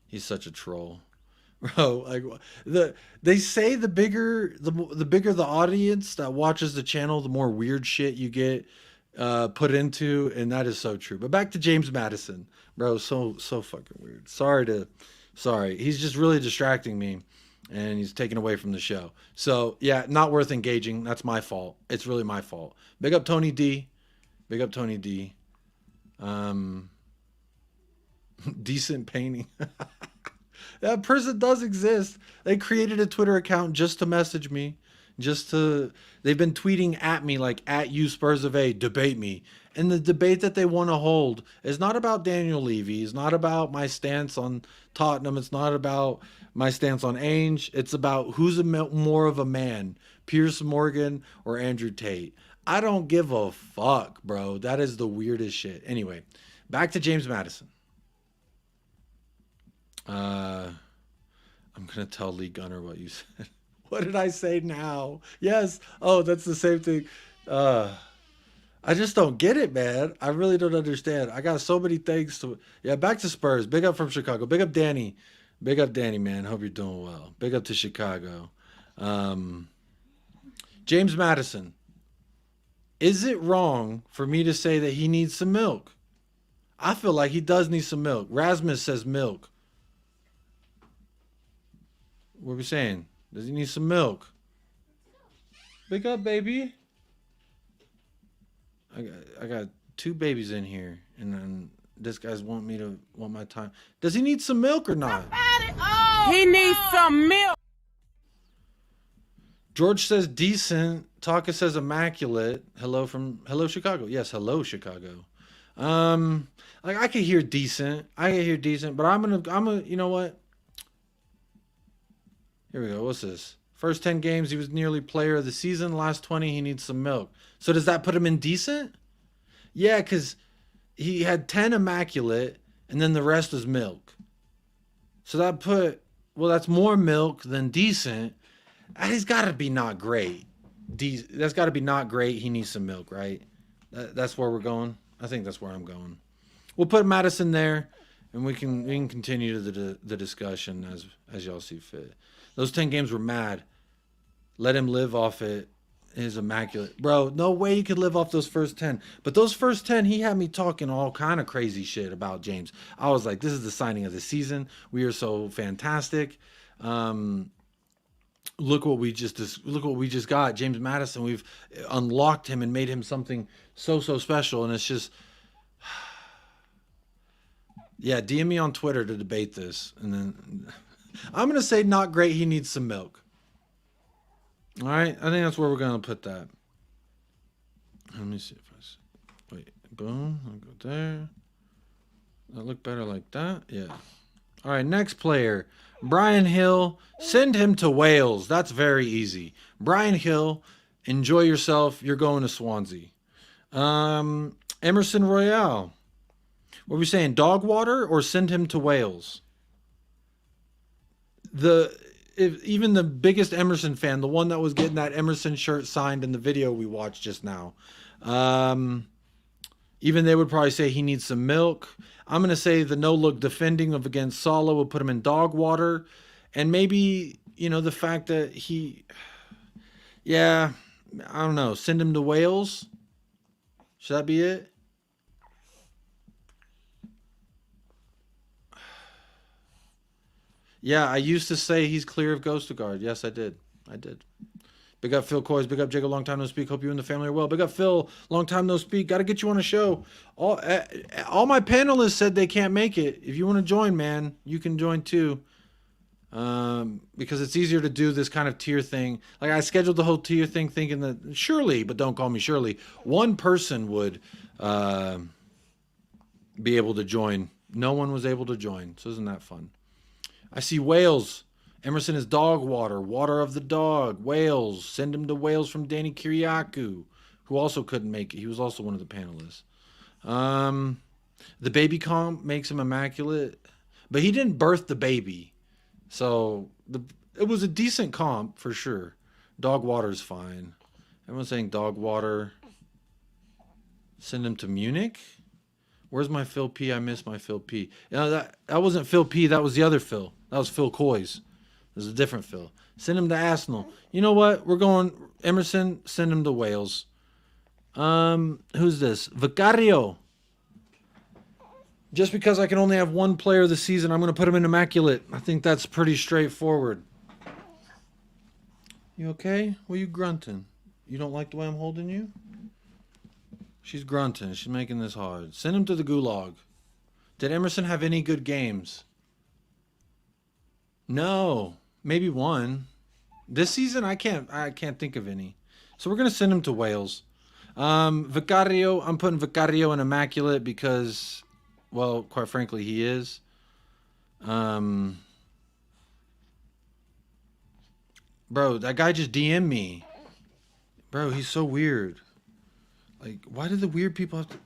He's such a troll. Bro, like they say the bigger the audience that watches the channel, the more weird shit you get put into, and that is so true. But back to James Maddison. Bro, so fucking weird. Sorry. He's just really distracting me, and he's taken away from the show. So, yeah, not worth engaging. That's my fault. It's really my fault. Big up Tony D. Decent painting. That person does exist. They created a Twitter account just to message me. They've been tweeting at me like, at you Spurs of A, debate me. And the debate that they want to hold is not about Daniel Levy. It's not about my stance on Tottenham. It's not about my stance on Ainge. It's about who's more of a man, Piers Morgan or Andrew Tate. I don't give a fuck, bro. That is the weirdest shit. Anyway, back to James Maddison. I'm going to tell Lee Gunner what you said. What did I say now? Yes. Oh, that's the same thing. I just don't get it, man. I really don't understand. I got so many things to... Yeah, back to Spurs. Big up from Chicago. Big up Danny. Big up Danny, man. Hope you're doing well. Big up to Chicago. James Maddison. Is it wrong for me to say that he needs some milk? I feel like he does need some milk. Rasmus says milk. What are we saying? Does he need some milk? Big up, baby. I got two babies in here, and then This guy's want my time. Does he need some milk or not? He needs some milk. George says decent. Taka says immaculate. Hello Chicago. Yes, hello Chicago. Like I could hear decent. But I'm gonna you know what? Here we go. What's this? First 10 games, he was nearly player of the season. Last 20, he needs some milk. So does that put him in decent? Yeah, because he had 10 immaculate, and then the rest is milk. So that's more milk than decent. He's got to be not great. That's got to be not great. He needs some milk, right? That's where we're going. I think that's where I'm going. We'll put Madison there, and we can continue the discussion as y'all see fit. Those 10 games were mad. Let him live off it. His immaculate. Bro, no way you could live off those first 10. But those first 10, he had me talking all kind of crazy shit about James. I was like, this is the signing of the season. We are so fantastic. Look what we just got. James Madison, we've unlocked him and made him something so special. And it's just... Yeah, DM me on Twitter to debate this. And then... I'm going to say not great. He needs some milk. All right. I think that's where we're going to put that. Let me see if wait, boom. I'll go there. That look better like that. Yeah. All right. Next player, Brian Hill. Send him to Wales. That's very easy. Brian Hill, enjoy yourself. You're going to Swansea. Emerson Royale. What are we saying? Dog water or send him to Wales? Even the biggest Emerson fan, the one that was getting that Emerson shirt signed in the video we watched just now, even they would probably say he needs some milk. I'm going to say the no-look defending of against Salah will put him in dog water. And maybe, the fact that I don't know, send him to Wales. Should that be it? Yeah, I used to say he's clear of Ghostagard. Yes, I did. Big up Phil Coys. Big up Jacob. Long time no speak. Hope you and the family are well. Big up Phil. Long time no speak. Got to get you on a show. All my panelists said they can't make it. If you want to join, man, you can join too. Because it's easier to do this kind of tier thing. Like I scheduled the whole tier thing thinking that surely, but don't call me Shirley, one person would be able to join. No one was able to join. So isn't that fun? I see Wales. Emerson is dog water. Water of the dog. Wales. Send him to Wales from Danny Kiriakou, who also couldn't make it. He was also one of the panelists. The baby comp makes him immaculate. But he didn't birth the baby. So it was a decent comp for sure. Dog water's fine. Everyone's saying dog water. Send him to Munich. Where's my Phil P? I miss my Phil P. That wasn't Phil P. That was the other Phil. That was Phil Coys. There's a different Phil. Send him to Arsenal. You know what? We're going Emerson. Send him to Wales. Who's this? Vicario. Just because I can only have one player of the season, I'm going to put him in immaculate. I think that's pretty straightforward. You okay? What are you grunting? You don't like the way I'm holding you? She's grunting. She's making this hard. Send him to the gulag. Did Emerson have any good games? No. Maybe one. This season, I can't think of any. So we're going to send him to Wales. Vicario, I'm putting Vicario in immaculate because, well, quite frankly, he is. Bro, that guy just DM'd me. Bro, he's so weird. Like, why do the weird people have to...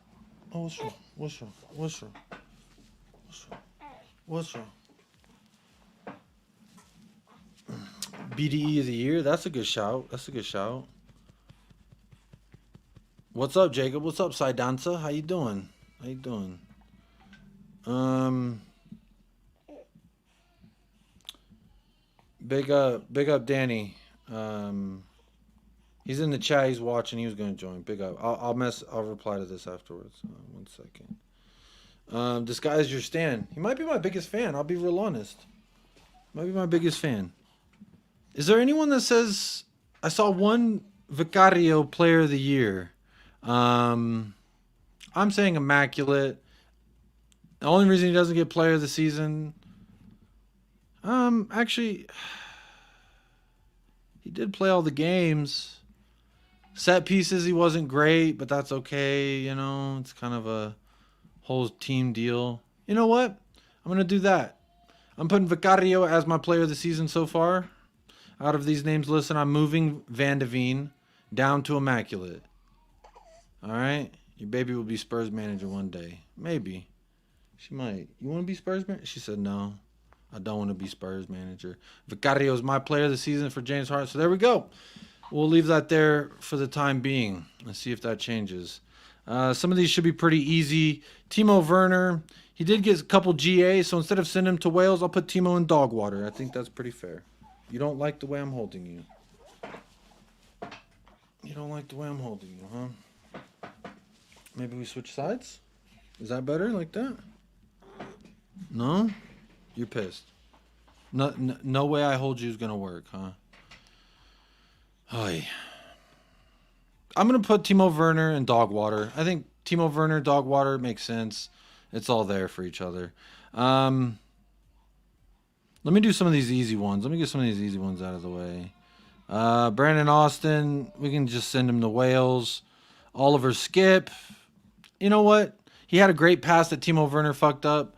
Oh, what's wrong? BDE of the year? That's a good shout. What's up, Jacob? What's up, Sidanza? How you doing? Big up, Danny. He's in the chat. He's watching. He was going to join. Big up. I'll reply to this afterwards. 1 second. This guy is your stan. He might be my biggest fan. I'll be real honest. Might be my biggest fan. Is there anyone that says I saw one Vicario player of the year? I'm saying immaculate. The only reason he doesn't get player of the season, actually, he did play all the games. Set pieces, he wasn't great, but that's okay. You know, it's kind of a whole team deal. You know what? I'm going to do that. I'm putting Vicario as my player of the season so far. Out of these names listed, I'm moving Van de Veen down to Immaculate. All right? Your baby will be Spurs manager one day. Maybe. She might. You want to be Spurs manager? She said, no. I don't want to be Spurs manager. Vicario is my player of the season for James Harden. So there we go. We'll leave that there for the time being. Let's see if that changes. Some of these should be pretty easy. Timo Werner, he did get a couple GA, so instead of sending him to Wales, I'll put Timo in dog water. I think that's pretty fair. You don't like the way I'm holding you. You don't like the way I'm holding you, huh? Maybe we switch sides? Is that better like that? No? You're pissed. No way I hold you is going to work, huh? Oy. I'm going to put Timo Werner in dog water. I think Timo Werner, dog water makes sense. It's all there for each other. Let me do some of these easy ones. Let me get some of these easy ones out of the way. Brandon Austin, we can just send him to Wales. Oliver Skip. You know what? He had a great pass that Timo Werner fucked up.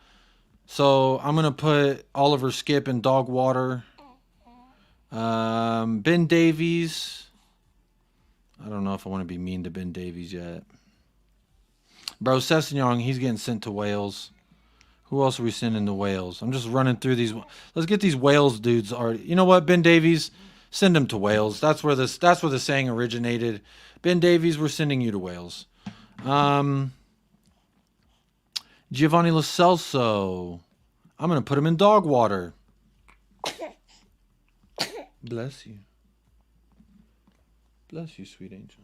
So I'm going to put Oliver Skip in dog water. Ben Davies. I don't know if I want to be mean to Ben Davies yet. Bro, Sessegnon, he's getting sent to Wales. Who else are we sending to Wales? I'm just running through these. Let's get these Wales dudes already. You know what, Ben Davies? Send him to Wales. That's where the saying originated. Ben Davies, we're sending you to Wales. Giovanni Lo Celso. I'm going to put him in dog water. Bless you. Bless you, sweet angel.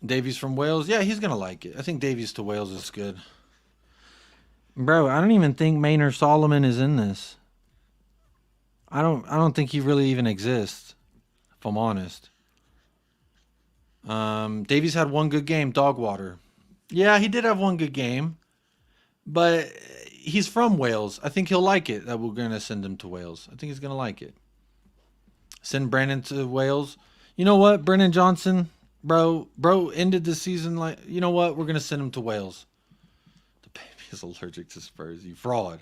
Davies from Wales. Yeah, he's going to like it. I think Davies to Wales is good. Bro, I don't even think Maynard Solomon is in this. I don't think he really even exists, if I'm honest. Davies had one good game, dog water. Yeah, he did have one good game. But he's from Wales. I think he'll like it that we're going to send him to Wales. I think he's going to like it. Send Brandon to Wales. You know what, Brennan Johnson? Bro ended the season like, you know what? We're going to send him to Wales. The baby is allergic to Spurs. You fraud.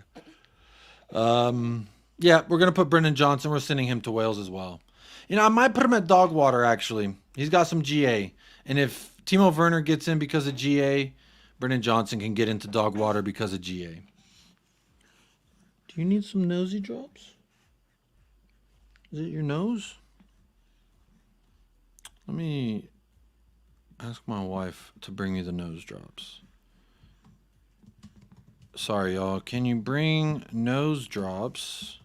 Yeah, we're going to put Brennan Johnson. We're sending him to Wales as well. You know, I might put him at dog water, actually. He's got some GA. And if Timo Werner gets in because of GA, Brennan Johnson can get into dog water because of GA. Do you need some nosy drops? Is it your nose? Let me ask my wife to bring me the nose drops. Sorry, y'all. Can you bring nose drops?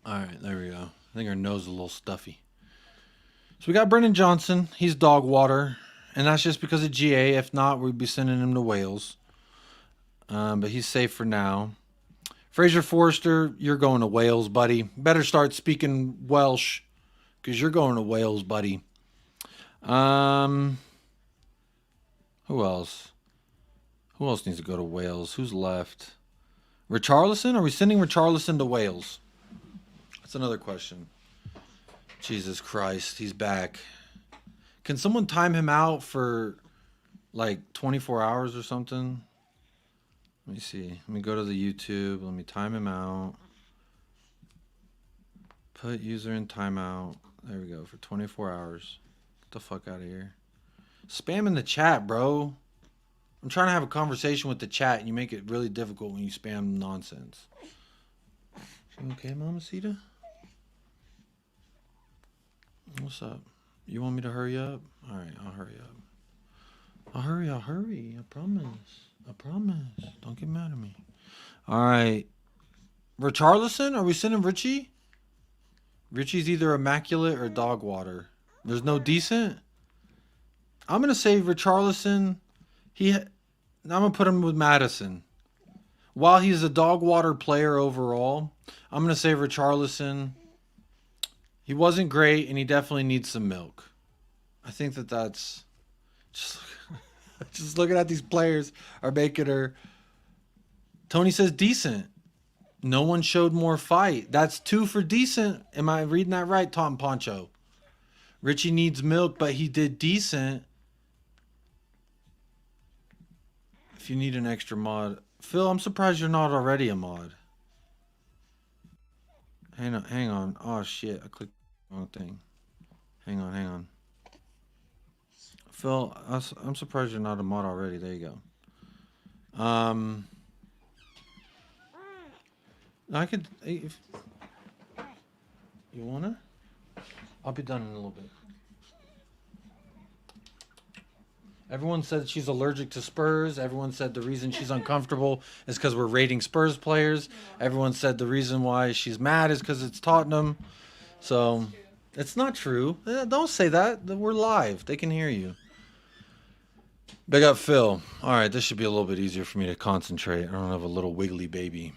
All right, there we go. I think her nose is a little stuffy. So we got Brennan Johnson. He's dog water. And that's just because of GA. If not, we'd be sending him to Wales. But he's safe for now. Fraser Forster, you're going to Wales, buddy. Better start speaking Welsh, because you're going to Wales, buddy. Who else? Who else needs to go to Wales? Who's left? Richarlison? Are we sending Richarlison to Wales? That's another question. Jesus Christ, he's back. Can someone time him out for like 24 hours or something? Let me see. Let me go to the YouTube. Let me time him out. Put user in timeout. There we go. For 24 hours. Get the fuck out of here. Spam in the chat, bro. I'm trying to have a conversation with the chat, and you make it really difficult when you spam nonsense. You okay, Mamacita? What's up? You want me to hurry up? All right, I'll hurry up. I'll hurry. I promise. Don't get mad at me. All right. Richarlison? Are we sending Richie? Richie's either immaculate or dog water. There's no decent? I'm going to say Richarlison. I'm going to put him with Madison. While he's a dog water player overall, I'm going to say Richarlison. He wasn't great, and he definitely needs some milk. I think that's just looking at these players are making her. Tony says decent. No one showed more fight. That's 2 for decent. Am I reading that right, Tom Poncho? Richie needs milk, but he did decent. If you need an extra mod. Phil, I'm surprised you're not already a mod. Hang on. Oh, shit. I clicked the wrong thing. Hang on. Phil, I'm surprised you're not a mod already. There you go. I could... If you wanna? I'll be done in a little bit. Everyone said she's allergic to Spurs. Everyone said the reason she's uncomfortable is because we're rating Spurs players. Everyone said the reason why she's mad is because it's Tottenham. So, it's not true. Don't say that. We're live. They can hear you. Big up Phil. All right, this should be a little bit easier for me to concentrate. I don't have a little wiggly baby.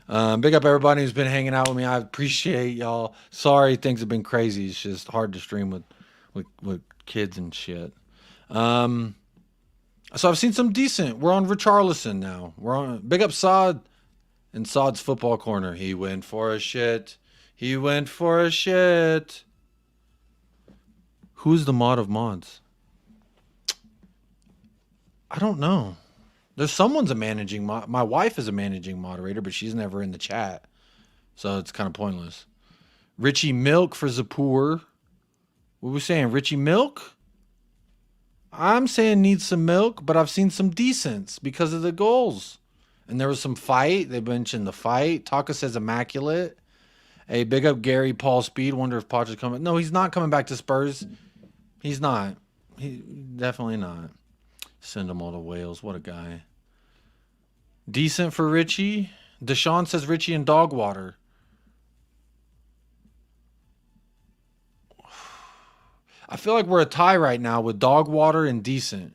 Big up everybody who's been hanging out with me. I appreciate y'all. Sorry, things have been crazy. It's just hard to stream with kids and shit. So I've seen some decent. We're on Richarlison now. We're on big up Sod in Sod's football corner. He went for a shit. Who's the mod of mods? I don't know. There's someone's a managing mod. My wife is a managing moderator, but she's never in the chat. So it's kind of pointless. Richie Milk for Zapur. What are we saying? Richie Milk? I'm saying needs some milk, but I've seen some decents because of the goals. And there was some fight. They mentioned the fight. Taka says immaculate. Hey, big up Gary Paul Speed. Wonder if Poch is coming. No, he's not coming back to Spurs. He's not. He definitely not. Send him all to Wales. What a guy. Decent for Richie. Deshaun says Richie and dog water. I feel like we're a tie right now with dog water and decent.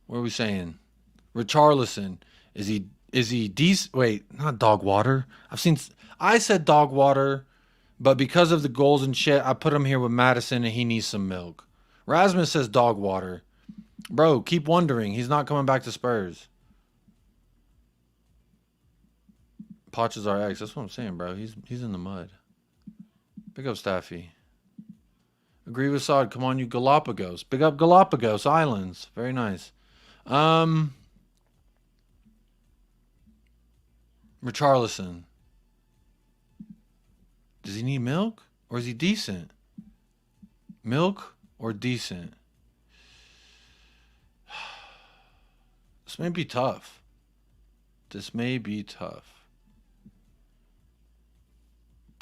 What are we saying? Richarlison. Is he decent? Wait, not dog water. I said dog water. But because of the goals and shit, I put him here with Madison and he needs some milk. Rasmus says dog water. Bro, keep wondering. He's not coming back to Spurs. Poch is our ex. That's what I'm saying, bro. He's in the mud. Big up Staffy. Agree with Sod. Come on, you Galapagos. Big up Galapagos Islands. Very nice. Richarlison. Does he need milk? Or is he decent? Milk or decent? This may be tough.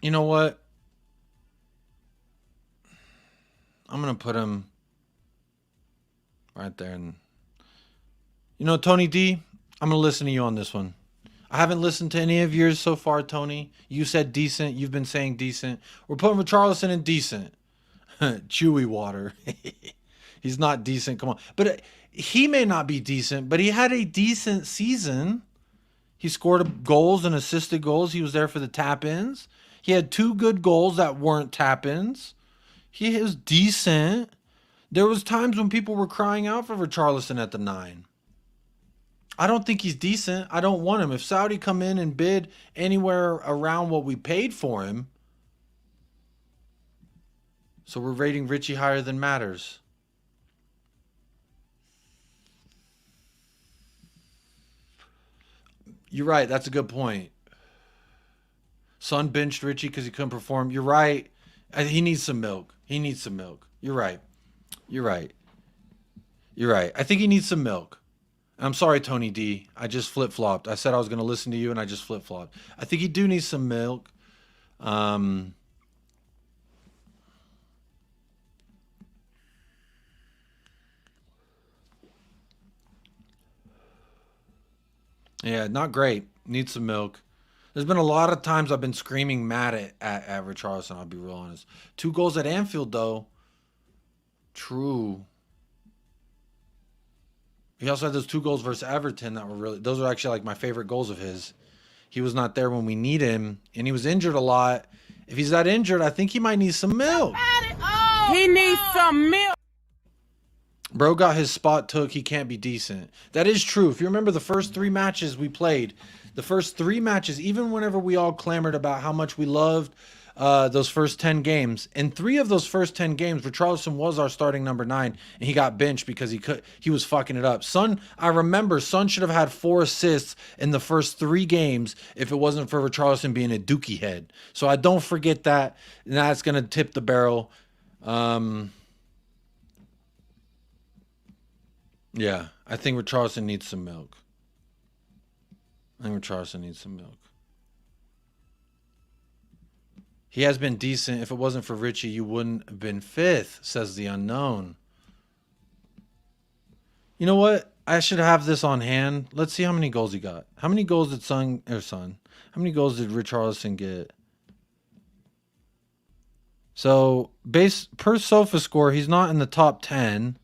You know what? I'm going to put him right there. And you know, Tony D, I'm going to listen to you on this one. I haven't listened to any of yours so far, Tony. You said decent. You've been saying decent. We're putting Richarlison in decent. Chewy water. He's not decent. Come on. But he may not be decent, but he had a decent season. He scored goals and assisted goals. He was there for the tap-ins. He had 2 good goals that weren't tap-ins. He was decent. There was times when people were crying out for Richarlison at the 9. I don't think he's decent. I don't want him. If Saudi come in and bid anywhere around what we paid for him. So we're rating Richie higher than matters. You're right. That's a good point. Son benched Richie because he couldn't perform. You're right. He needs some milk. You're right. I think he needs some milk. I'm sorry, Tony D. I just flip-flopped. I said I was going to listen to you, and I just flip-flopped. I think he do need some milk. Yeah, not great. Needs some milk. There's been a lot of times I've been screaming mad at Richarlison, I'll be real honest. 2 goals at Anfield, though. True. He also had those 2 goals versus Everton that were really... Those are actually like my favorite goals of his. he was not there when we need him, and he was injured a lot. If he's that injured, I think he might need some milk. He needs some milk. Bro got his spot took. He can't be decent. That is true. If you remember the first 3 matches we played, the first 3 matches, even whenever we all clamored about how much we loved those first 10 games, in 3 of those first 10 games, Richarlison was our starting number 9, and he got benched because he was fucking it up. Son, I remember Son should have had 4 assists in the first 3 games if it wasn't for Richarlison being a dookie head. So I don't forget that, and that's gonna tip the barrel. Yeah, I think Richarlison needs some milk. He has been decent. If it wasn't for Richie, you wouldn't have been 5th, says the unknown. You know what? I should have this on hand. Let's see how many goals he got. How many goals did How many goals did Richarlison get? So, per SofaScore, he's not in the top 10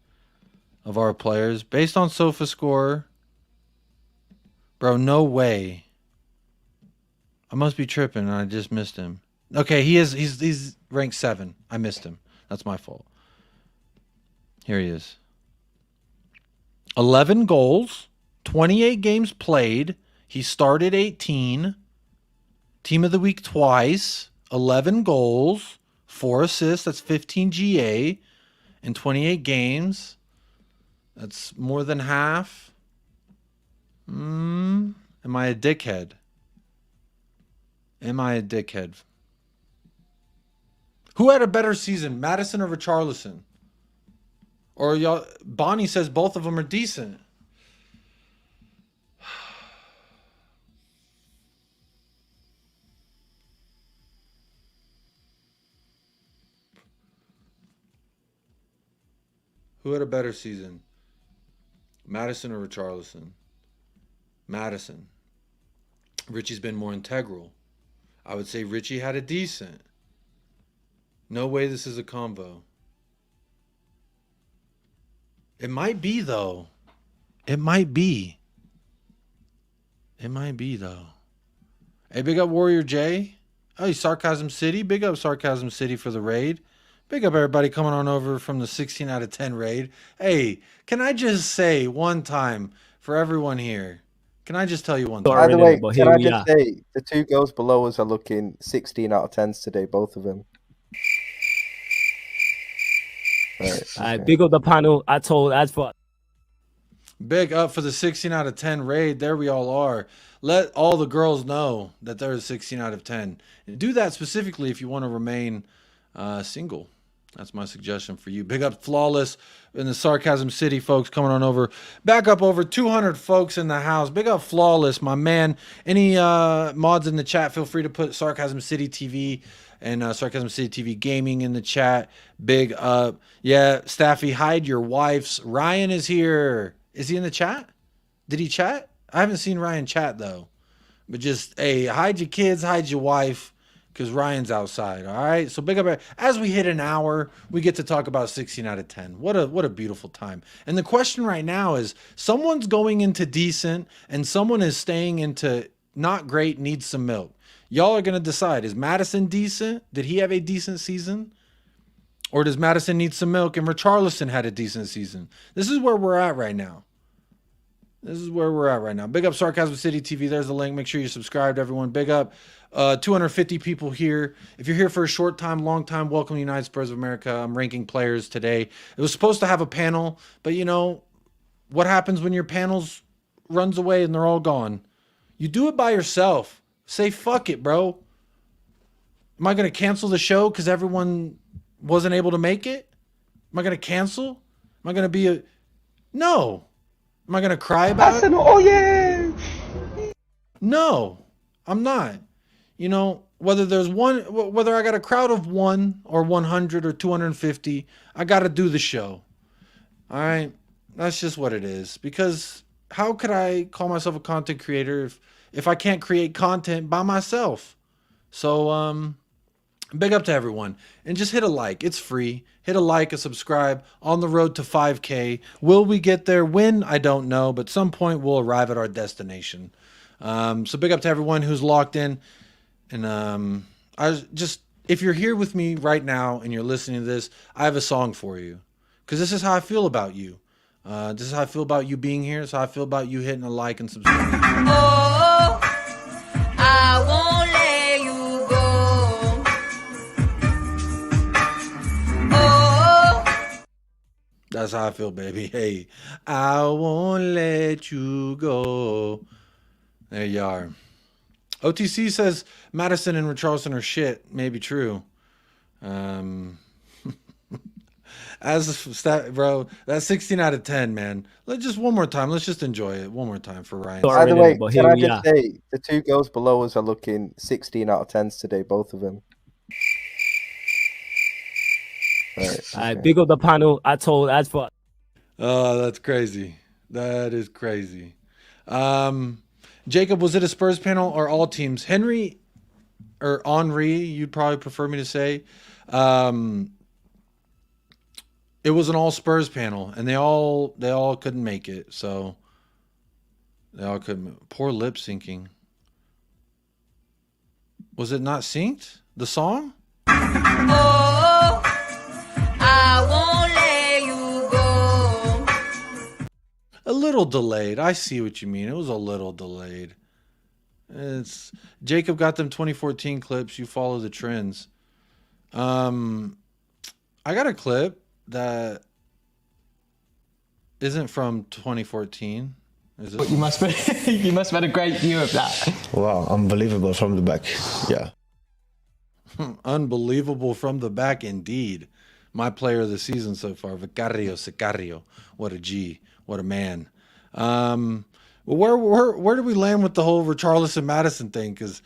of our players. Based on SofaScore, bro, no way. I must be tripping and I just missed him. Okay, he's ranked 7. I missed him. That's my fault. Here he is. 11 goals, 28 games played. He started 18. Team of the week twice. 11 goals, 4 assists. That's 15 GA in 28 games. That's more than half. Am I a dickhead? Who had a better season, Madison or Richarlison? Or y'all? Bonnie says both of them are decent. Who had a better season? Madison or Richarlison? Madison. Richie's been more integral. I would say Richie had a decent. No way this is a convo. It might be, though. It might be, though. Hey, big up Warrior J. Hey, Sarcasm City. Big up Sarcasm City for the raid. Big up everybody coming on over from the 16 out of 10 raid. Hey, can I just say one time for everyone here? Can I just tell you one thing? By the way, can I just say the 2 girls below us are looking 16 out of 10s today, both of them. Alright, big up the panel. Big up for the 16 out of 10 raid. There we all are. Let all the girls know that there is 16 out of 10. And do that specifically if you want to remain single. That's my suggestion for you. Big up Flawless in the Sarcasm City folks coming on over. Back up over 200 folks in the house. Big up Flawless, my man. Any mods in the chat, feel free to put Sarcasm City TV and Sarcasm City TV Gaming in the chat. Big up. Yeah, Staffy, hide your wife's. Ryan is here. Is he in the chat? Did he chat? I haven't seen Ryan chat, though. But just, hey, hide your kids, hide your wife. Because Ryan's outside, all right? So big up. As we hit an hour, we get to talk about 16 out of 10. What a beautiful time. And the question right now is, someone's going into decent and someone is staying into not great, needs some milk. Y'all are going to decide, is Madison decent? Did he have a decent season? Or does Madison need some milk and Richarlison had a decent season? This is where we're at right now. Big up Sarcasm City TV. There's the link. Make sure you're subscribed, everyone. Big up 250 people here. If you're here for a short time, long time, welcome to United Spurs of America. I'm ranking players today. It was supposed to have a panel, but you know, what happens when your panels runs away and they're all gone? You do it by yourself. Say, fuck it, bro. Am I going to cancel the show because everyone wasn't able to make it? Am I going to cancel? Am I going to be a... No. Am I going to cry about it? Oh, yeah. No, I'm not. You know, whether I got a crowd of 1 or 100 or 250, I got to do the show. All right. That's just what it is. Because how could I call myself a content creator if I can't create content by myself? So, big up to everyone. And just hit a like. It's free. Hit a like, a subscribe. On the road to 5K. Will we get there? When? I don't know. But some point we'll arrive at our destination. So big up to everyone who's locked in. And if you're here with me right now and you're listening to this, I have a song for you. Because this is how I feel about you. This is how I feel about you being here. This is how I feel about you hitting a like and subscribe. Oh, I won't let you go. Oh. That's how I feel, baby. Hey, I won't let you go. There you are. OTC says Madison and Richarlison are shit. Maybe true. Bro, that's 16 out of 10, man. Let's just one more time. Let's just enjoy it one more time for Ryan. By the way, can I just say the two girls below us are looking 16 out of 10s today, both of them. Right, big up the panel. I told as for. Oh, that's crazy. That is crazy. Jacob, was it a Spurs panel or all teams? Henry or Henri, you'd probably prefer me to say. It was an all Spurs panel, and they all couldn't make it. So they all couldn't. Poor lip syncing. Was it not synced? The song? Oh, I won't let you go. A little delayed. I see what you mean. It was a little delayed. Jacob got them 2014 clips. You follow the trends. I got a clip that isn't from 2014. Is it? You must have had a great view of that. Wow, unbelievable from the back. Yeah. Unbelievable from the back indeed. My player of the season so far, Sicario. What a G. What a man. Well, where do we land with the whole Richarlison Madison thing? Because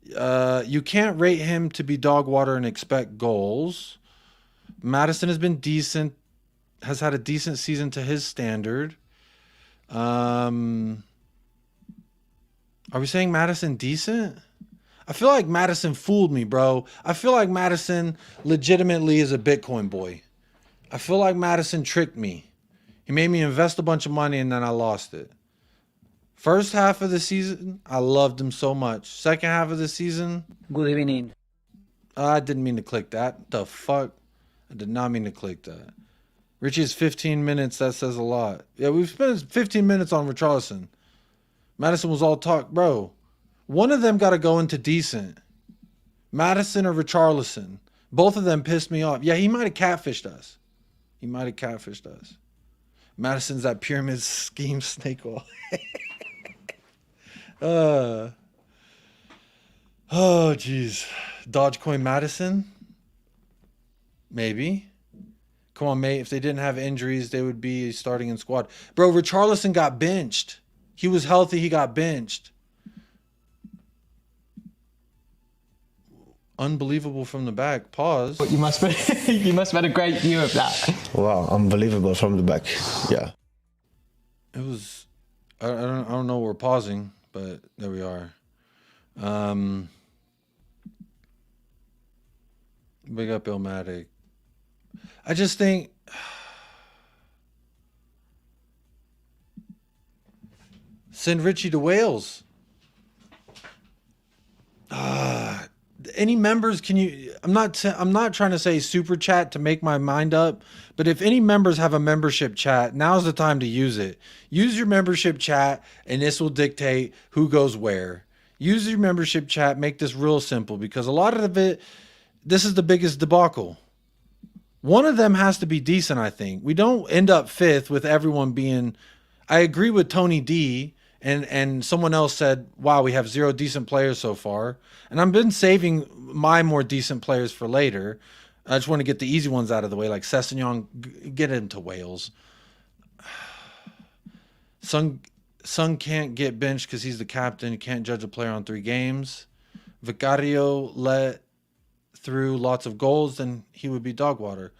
you can't rate him to be dog water and expect goals. Madison has been decent, has had a decent season to his standard. Are we saying Madison decent? I feel like Madison fooled me, bro. I feel like Madison legitimately is a Bitcoin boy. I feel like Madison tricked me. He made me invest a bunch of money and then I lost it. First half of the season, I loved him so much. Second half of the season, good evening. I didn't mean to click that. The fuck? I did not mean to click that. Richie's 15 minutes, that says a lot. Yeah, we've spent 15 minutes on Richarlison. Madison was all talk. Bro, one of them got to go into decent. Madison or Richarlison. Both of them pissed me off. Yeah, he might have catfished us. Madison's that pyramid scheme snake oil. Oh, jeez. Dogecoin Madison? Maybe. Come on, mate. If they didn't have injuries, they would be starting in squad. Bro, Richarlison got benched. He was healthy. He got benched. Unbelievable from the back. Pause. You must have had a great view of that. Wow, unbelievable from the back. Yeah. It was. I don't know. We're pausing, but there we are. Big up Ilmatic. I just think send Richie to Wales. Any members, can you? I'm not trying to say super chat to make my mind up, but if any members have a membership chat, now's the time to use it. Use your membership chat, and this will dictate who goes where. Use your membership chat. Make this real simple, because a lot of it, this is the biggest debacle. One of them has to be decent, I think. We don't end up fifth with everyone being... I agree with Tony D, and someone else said, wow, we have 0 decent players so far. And I've been saving my more decent players for later. I just want to get the easy ones out of the way, like Sessegnon, get him to Wales. Sung can't get benched because he's the captain. He can't judge a player on 3 games. Vicario let through lots of goals, then he would be dog water.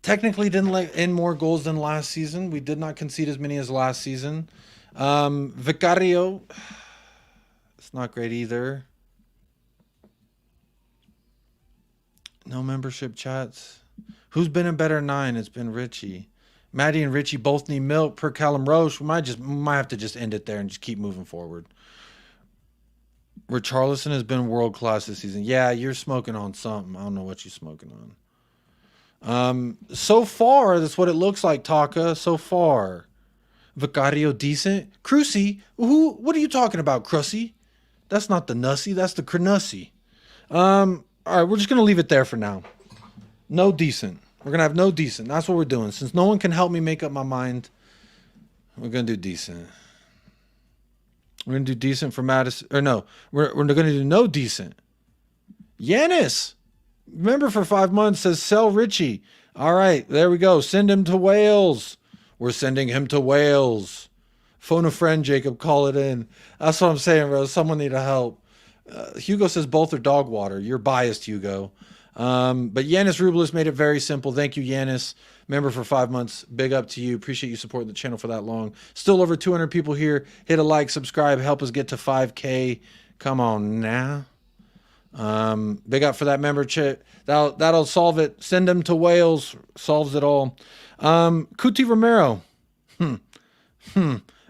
Technically didn't let in more goals than last season. We did not concede as many as last season. Vicario, it's not great either. No membership chats. Who's been a better 9? It's been Richie. Maddie and Richie both need milk per Callum Roche. We might have to just end it there and just keep moving forward. Richarlison has been world class this season. Yeah, you're smoking on something. I don't know what you're smoking on. So far, that's what it looks like, Taka. So far. Vicario decent. Crucy? What are you talking about, Crussy? That's not the Nussy, that's the Crussy. All right, we're just gonna leave it there for now. No decent. We're gonna have no decent. That's what we're doing. Since no one can help me make up my mind, we're gonna do decent. We're gonna do decent for Madison. Or no, we're gonna do no decent. Yanis, remember for 5 months says sell Richie. All right, there we go. Send him to Wales. We're sending him to Wales. Phone a friend, Jacob. Call it in. That's what I'm saying, bro. Someone need to help. Hugo says both are dog water. You're biased, Hugo. But Yanis Rubelis made it very simple. Thank you, Yanis. Member for 5 months. Big up to you. Appreciate you supporting the channel for that long. Still over 200 people here. Hit a like, subscribe, help us get to 5K. Come on now. Big up for that membership. That'll solve it. Send them to Wales. Solves it all. Cuti Romero.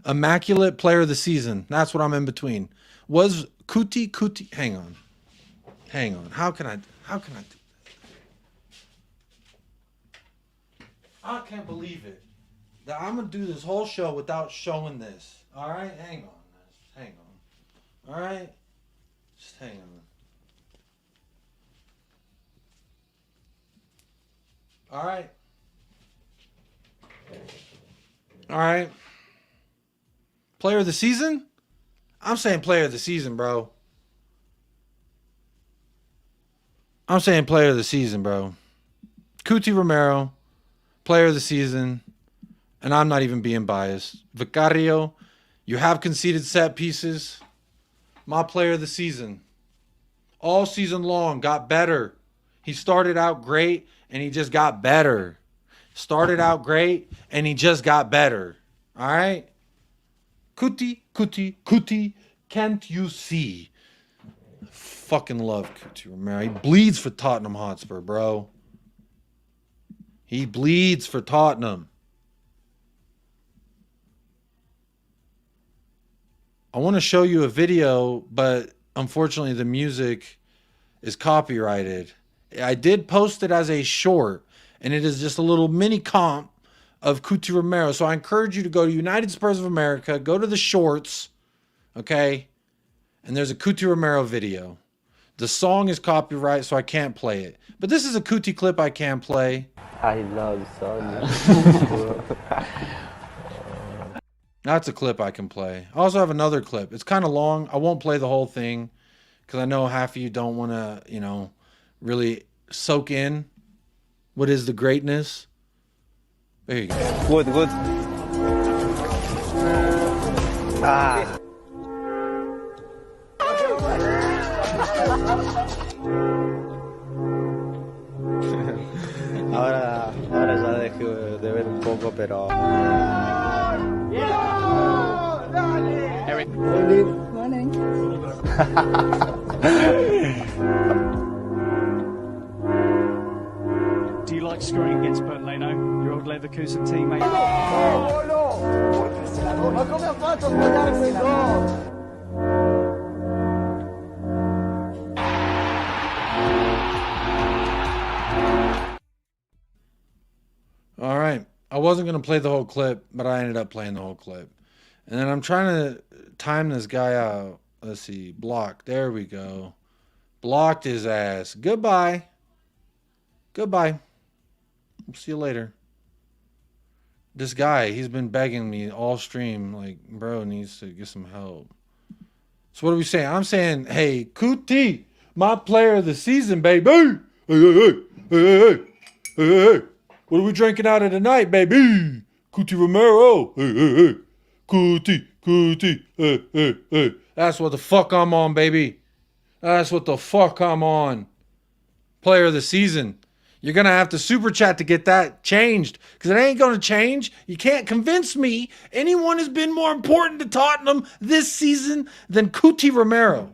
Immaculate player of the season. That's what I'm in between. Was Cuti. Hang on. How can I do that? I can't believe it. That I'm gonna do this whole show without showing this. Alright? Hang on. Alright? Just hang on. Alright. Alright. Player of the season? I'm saying player of the season, bro. Cuti Romero, player of the season. And I'm not even being biased. Vicario, you have conceded set pieces. My player of the season. All season long, got better. He started out great, and he just got better. All right? Cuti. Can't you see? Fucking love Cuti Romero. He bleeds for Tottenham Hotspur, bro. He bleeds for Tottenham. I want to show you a video, but unfortunately the music is copyrighted. I did post it as a short, and it is just a little mini comp of Cuti Romero. So I encourage you to go to United Spurs of America, go to the shorts, okay? And there's a Cuti Romero video. The song is copyright, so I can't play it. But this is a Cuti clip I can play. I love son. That's a clip I can play. I also have another clip. It's kind of long. I won't play the whole thing because I know half of you don't want to, really soak in what is the greatness. There you go. Good. Ahora ya dejé de ver un poco, pero... Morning. Do you like scoring against Burnley, your old Leverkusen teammate? Ma come ha fatto a sbagliare quel gol? All right. I wasn't going to play the whole clip, but I ended up playing the whole clip. And then I'm trying to time this guy out. Let's see. Blocked. There we go. Blocked his ass. Goodbye. We'll see you later. This guy, he's been begging me all stream. Like, bro needs to get some help. So what are we saying? I'm saying, hey, Cuti, my player of the season, baby. Hey. What are we drinking out of tonight, baby? Cuti Romero. Hey. Cuti. Hey. That's what the fuck I'm on, baby. That's what the fuck I'm on. Player of the season. You're going to have to super chat to get that changed because it ain't going to change. You can't convince me anyone has been more important to Tottenham this season than Cuti Romero.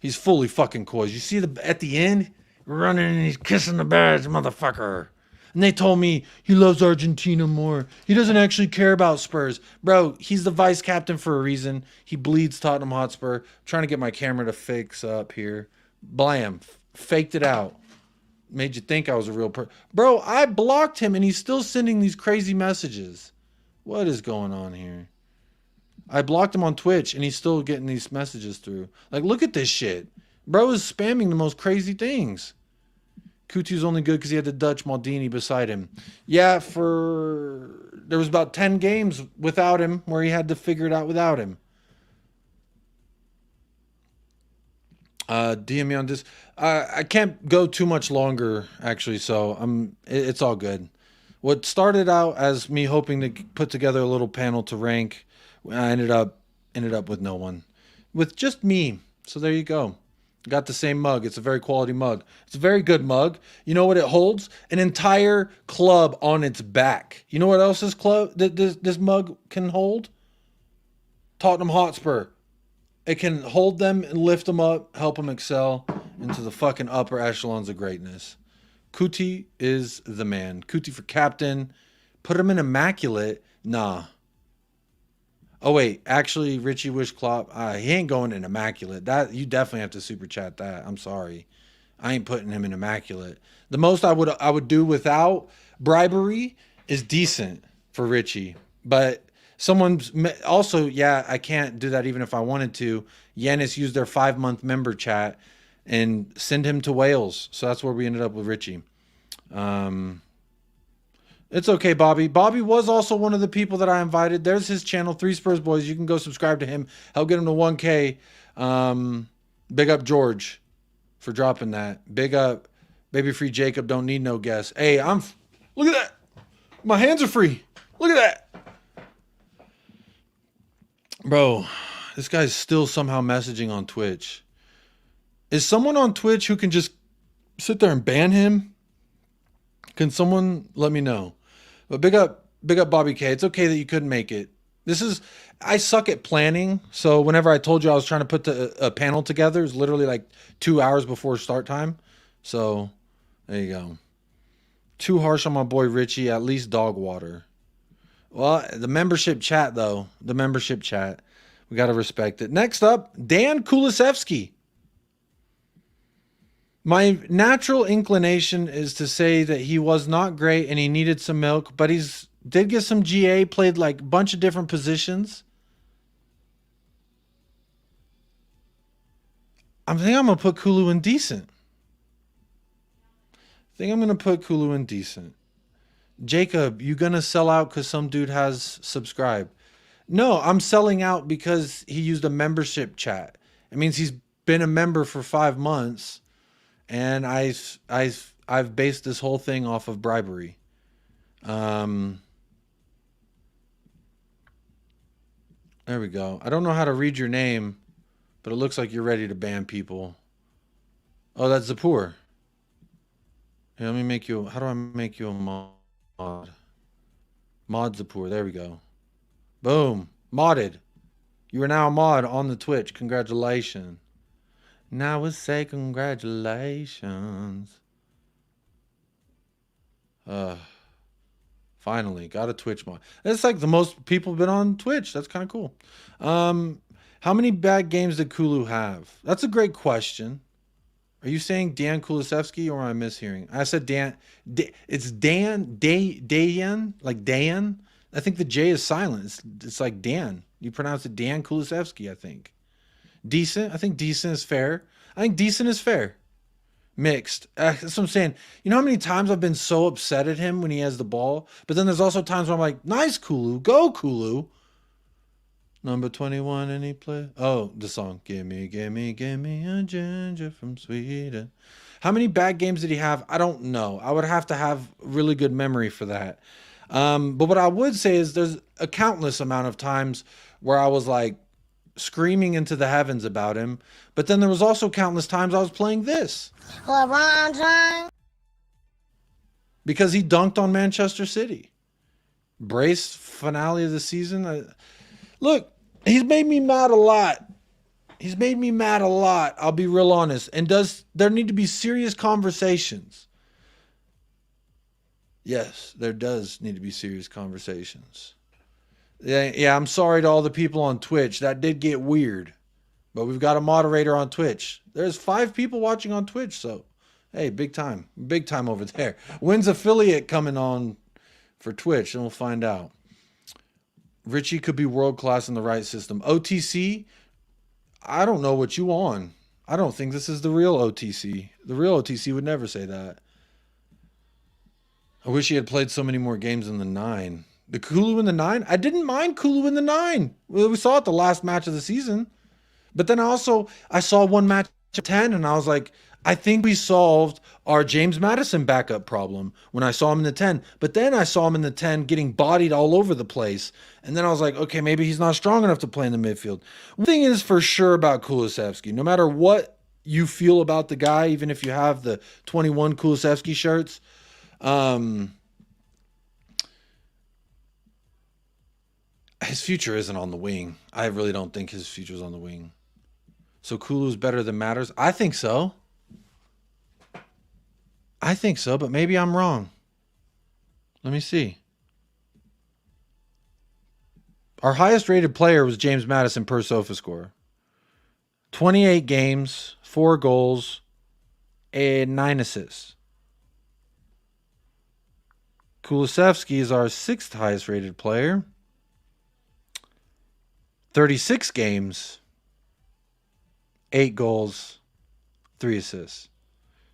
He's fully fucking Coys. You see at the end running and he's kissing the badge, motherfucker. And they told me he loves Argentina more. He doesn't actually care about Spurs. Bro, he's the vice captain for a reason. He bleeds Tottenham Hotspur. I'm trying to get my camera to fix up here. Blam. Faked it out. Made you think I was a real person. Bro, I blocked him and he's still sending these crazy messages. What is going on here? I blocked him on Twitch and he's still getting these messages through. Like, look at this shit. Bro is spamming the most crazy things. Coutu's only good because he had the Dutch Maldini beside him. Yeah, there was about 10 games without him where he had to figure it out without him. DM me on this. I can't go too much longer, actually, so it's all good. What started out as me hoping to put together a little panel to rank, I ended up with no one. With just me. So there you go. Got the same mug. It's a very quality mug. It's a very good mug. You know what it holds? An entire club on its back. You know what else this mug can hold? Tottenham Hotspur. It can hold them and lift them up, help them excel into the fucking upper echelons of greatness. Kuti is the man. Kuti for captain. Put him in immaculate. Nah. Oh, wait. Actually, Richie Wish Klopp, he ain't going in immaculate. That you definitely have to super chat that. I'm sorry. I ain't putting him in immaculate. The most I would do without bribery is decent for Richie. But someone's also, yeah, I can't do that even if I wanted to. Yanis used their 5-month member chat and send him to Wales. So that's where we ended up with Richie. It's okay, Bobby. Bobby was also one of the people that I invited. There's his channel, 3 Spurs Boys. You can go subscribe to him. Help get him to 1K. Big up George for dropping that. Big up Baby Free Jacob. Don't need no guess. Hey, look at that. My hands are free. Look at that. Bro, this guy's still somehow messaging on Twitch. Is someone on Twitch who can just sit there and ban him? Can someone let me know? But big up Bobby K. It's okay that you couldn't make it. I suck at planning. So whenever I told you I was trying to put a panel together, it's literally like 2 hours before start time. So there you go. Too harsh on my boy Richie. At least dog water. Well, the membership chat though. The membership chat. We got to respect it. Next up, Dan Kulisevsky. My natural inclination is to say that he was not great and he needed some milk, but did get some GA, played like a bunch of different positions. I think I'm going to put Kulu in decent. Jacob, you going to sell out because some dude has subscribed? No, I'm selling out because he used a membership chat. It means he's been a member for 5 months. And I've based this whole thing off of bribery. There we go. I don't know how to read your name, but it looks like you're ready to ban people. Oh, that's Zapur. Here, let me make you. How do I make you a mod? Mod Zapur. There we go. Boom. Modded. You are now a mod on the Twitch. Congratulations. Now we say congratulations. Finally got a Twitch mod. It's like the most people have been on Twitch. That's kind of cool. How many bad games did Kulu have? That's a great question. Are you saying Dan Kulisevsky or am I mishearing? I said Dan. It's Dan, like Dan. I think the J is silent. It's like Dan. You pronounce it Dan Kulisevsky, I think. Decent. I think decent is fair. Mixed. That's what I'm saying. You know how many times I've been so upset at him when he has the ball? But then there's also times where I'm like, nice, Kulu. Go, Kulu. Number 21, and he play. Oh, the song. Give me a ginger from Sweden. How many bad games did he have? I don't know. I would have to have really good memory for that. But what I would say is there's a countless amount of times where I was like, screaming into the heavens about him, but then there was also countless times I was playing this because he dunked on Manchester City. Brace finale of the season. Look, he's made me mad a lot. He's made me mad a lot. I'll be real honest. And does there need to be serious conversations? Yes, there does need to be serious conversations. Yeah, I'm sorry to all the people on Twitch. That did get weird. But we've got a moderator on Twitch. There's 5 people watching on Twitch, so hey, big time. Big time over there. When's affiliate coming on for Twitch? And we'll find out. Richie could be world-class in the right system. OTC, I don't know what you on. I don't think this is the real OTC. The real OTC would never say that. I wish he had played so many more games in the 9. The Kulu in the 9? I didn't mind Kulu in the 9. We saw it the last match of the season. But then I saw one match of 10, and I was like, I think we solved our James Madison backup problem when I saw him in the 10. But then I saw him in the 10 getting bodied all over the place. And then I was like, okay, maybe he's not strong enough to play in the midfield. One thing is for sure about Kulusevski, no matter what you feel about the guy, even if you have the 21 Kulusevski shirts, his future isn't on the wing. I really don't think his future's on the wing. So Kulu's better than Matters? I think so. I think so, but maybe I'm wrong. Let me see. Our highest rated player was James Madison per SofaScore. 28 games, 4 goals, and 9 assists. Kulusevski is our 6th highest rated player. 36 games, 8 goals, 3 assists.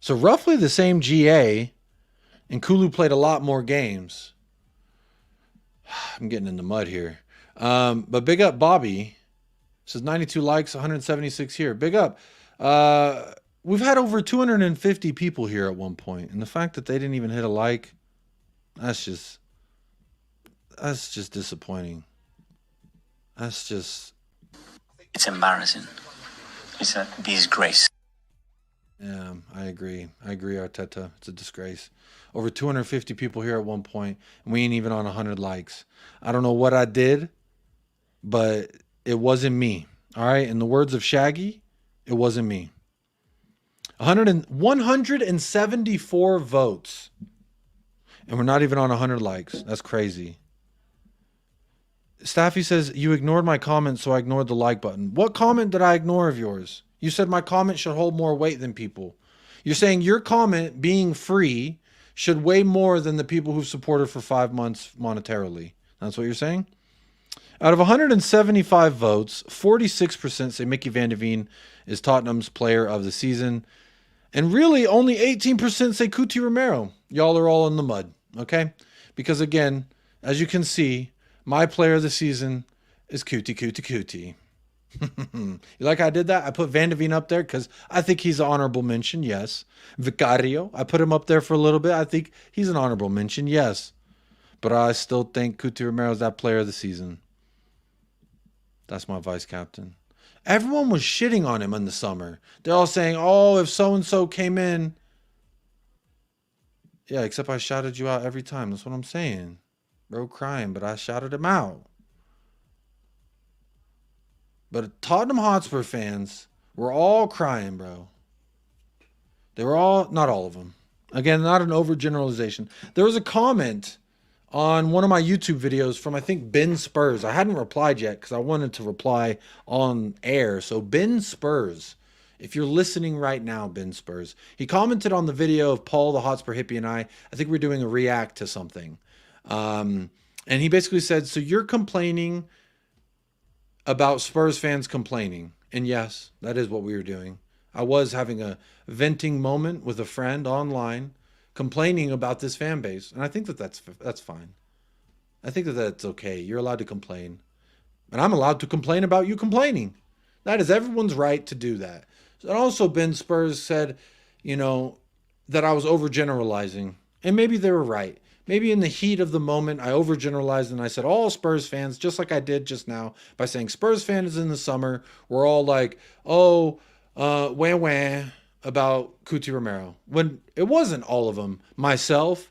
So roughly the same GA, and Kulu played a lot more games. I'm getting in the mud here. But big up Bobby. Says 92 likes, 176 here. Big up. We've had over 250 people here at one point, and the fact that they didn't even hit a like, that's just disappointing. It's embarrassing. It's a disgrace. Yeah, I agree. Arteta. It's a disgrace. Over 250 people here at one point, and we ain't even on 100 likes. I don't know what I did, but it wasn't me. All right? In the words of Shaggy, it wasn't me. 174 votes, and we're not even on 100 likes. That's crazy. Staffy says, you ignored my comment, so I ignored the like button. What comment did I ignore of yours? You said my comment should hold more weight than people. You're saying your comment being free should weigh more than the people who've supported for 5 months monetarily. That's what you're saying? Out of 175 votes, 46% say Mickey Van de Veen is Tottenham's player of the season. And really, only 18% say Cuti Romero. Y'all are all in the mud, okay? Because again, as you can see, my player of the season is Cuti. You like how I did that? I put Van de Veen up there because I think he's an honorable mention, yes. Vicario, I put him up there for a little bit. I think he's an honorable mention, yes. But I still think Cuti Romero is that player of the season. That's my vice captain. Everyone was shitting on him in the summer. They're all saying, oh, if so-and-so came in. Yeah, except I shouted you out every time. That's what I'm saying. Bro crying, but I shouted him out. But Tottenham Hotspur fans were all crying, bro. They were all, not all of them. Again, not an overgeneralization. There was a comment on one of my YouTube videos from, I think, Ben Spurs. I hadn't replied yet because I wanted to reply on air. So Ben Spurs, if you're listening right now, Ben Spurs, he commented on the video of Paul the Hotspur hippie and I think we're doing a react to something. And he basically said, so you're complaining about Spurs fans complaining. And yes, that is what we were doing. I was having a venting moment with a friend online, complaining about this fan base. And I think that that's fine. I think that that's okay. You're allowed to complain. And I'm allowed to complain about you complaining. That is everyone's right to do that. And also Ben Spurs said, you know, that I was overgeneralizing. And maybe they were right. Maybe in the heat of the moment, I overgeneralized and I said all Spurs fans, just like I did just now by saying Spurs fans in the summer were all like, oh, wah about Cuti Romero. When it wasn't all of them. Myself,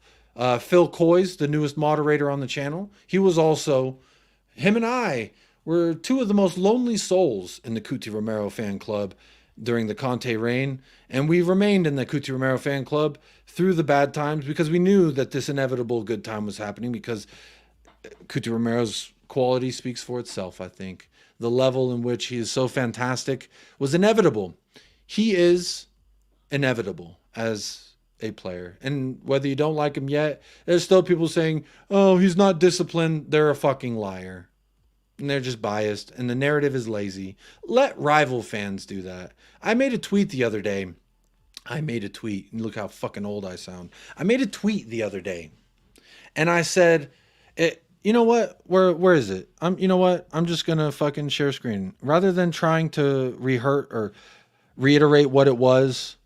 Phil Coys, the newest moderator on the channel, he was also, him and I were two of the most lonely souls in the Cuti Romero fan club during the Conte reign, and we remained in the Cuti Romero fan club through the bad times because we knew that this inevitable good time was happening, because Cuti Romero's quality speaks for itself, I think. The level in which he is so fantastic was inevitable. He is inevitable as a player. And whether you don't like him yet, there's still people saying, oh, he's not disciplined. They're a fucking liar. And they're just biased. And the narrative is lazy. Let rival fans do that. I made a tweet the other day. Look how fucking old I sound. I made a tweet the other day. And I said, you know what? Where is it? You know what? I'm just going to fucking share screen. Rather than trying to reiterate what it was,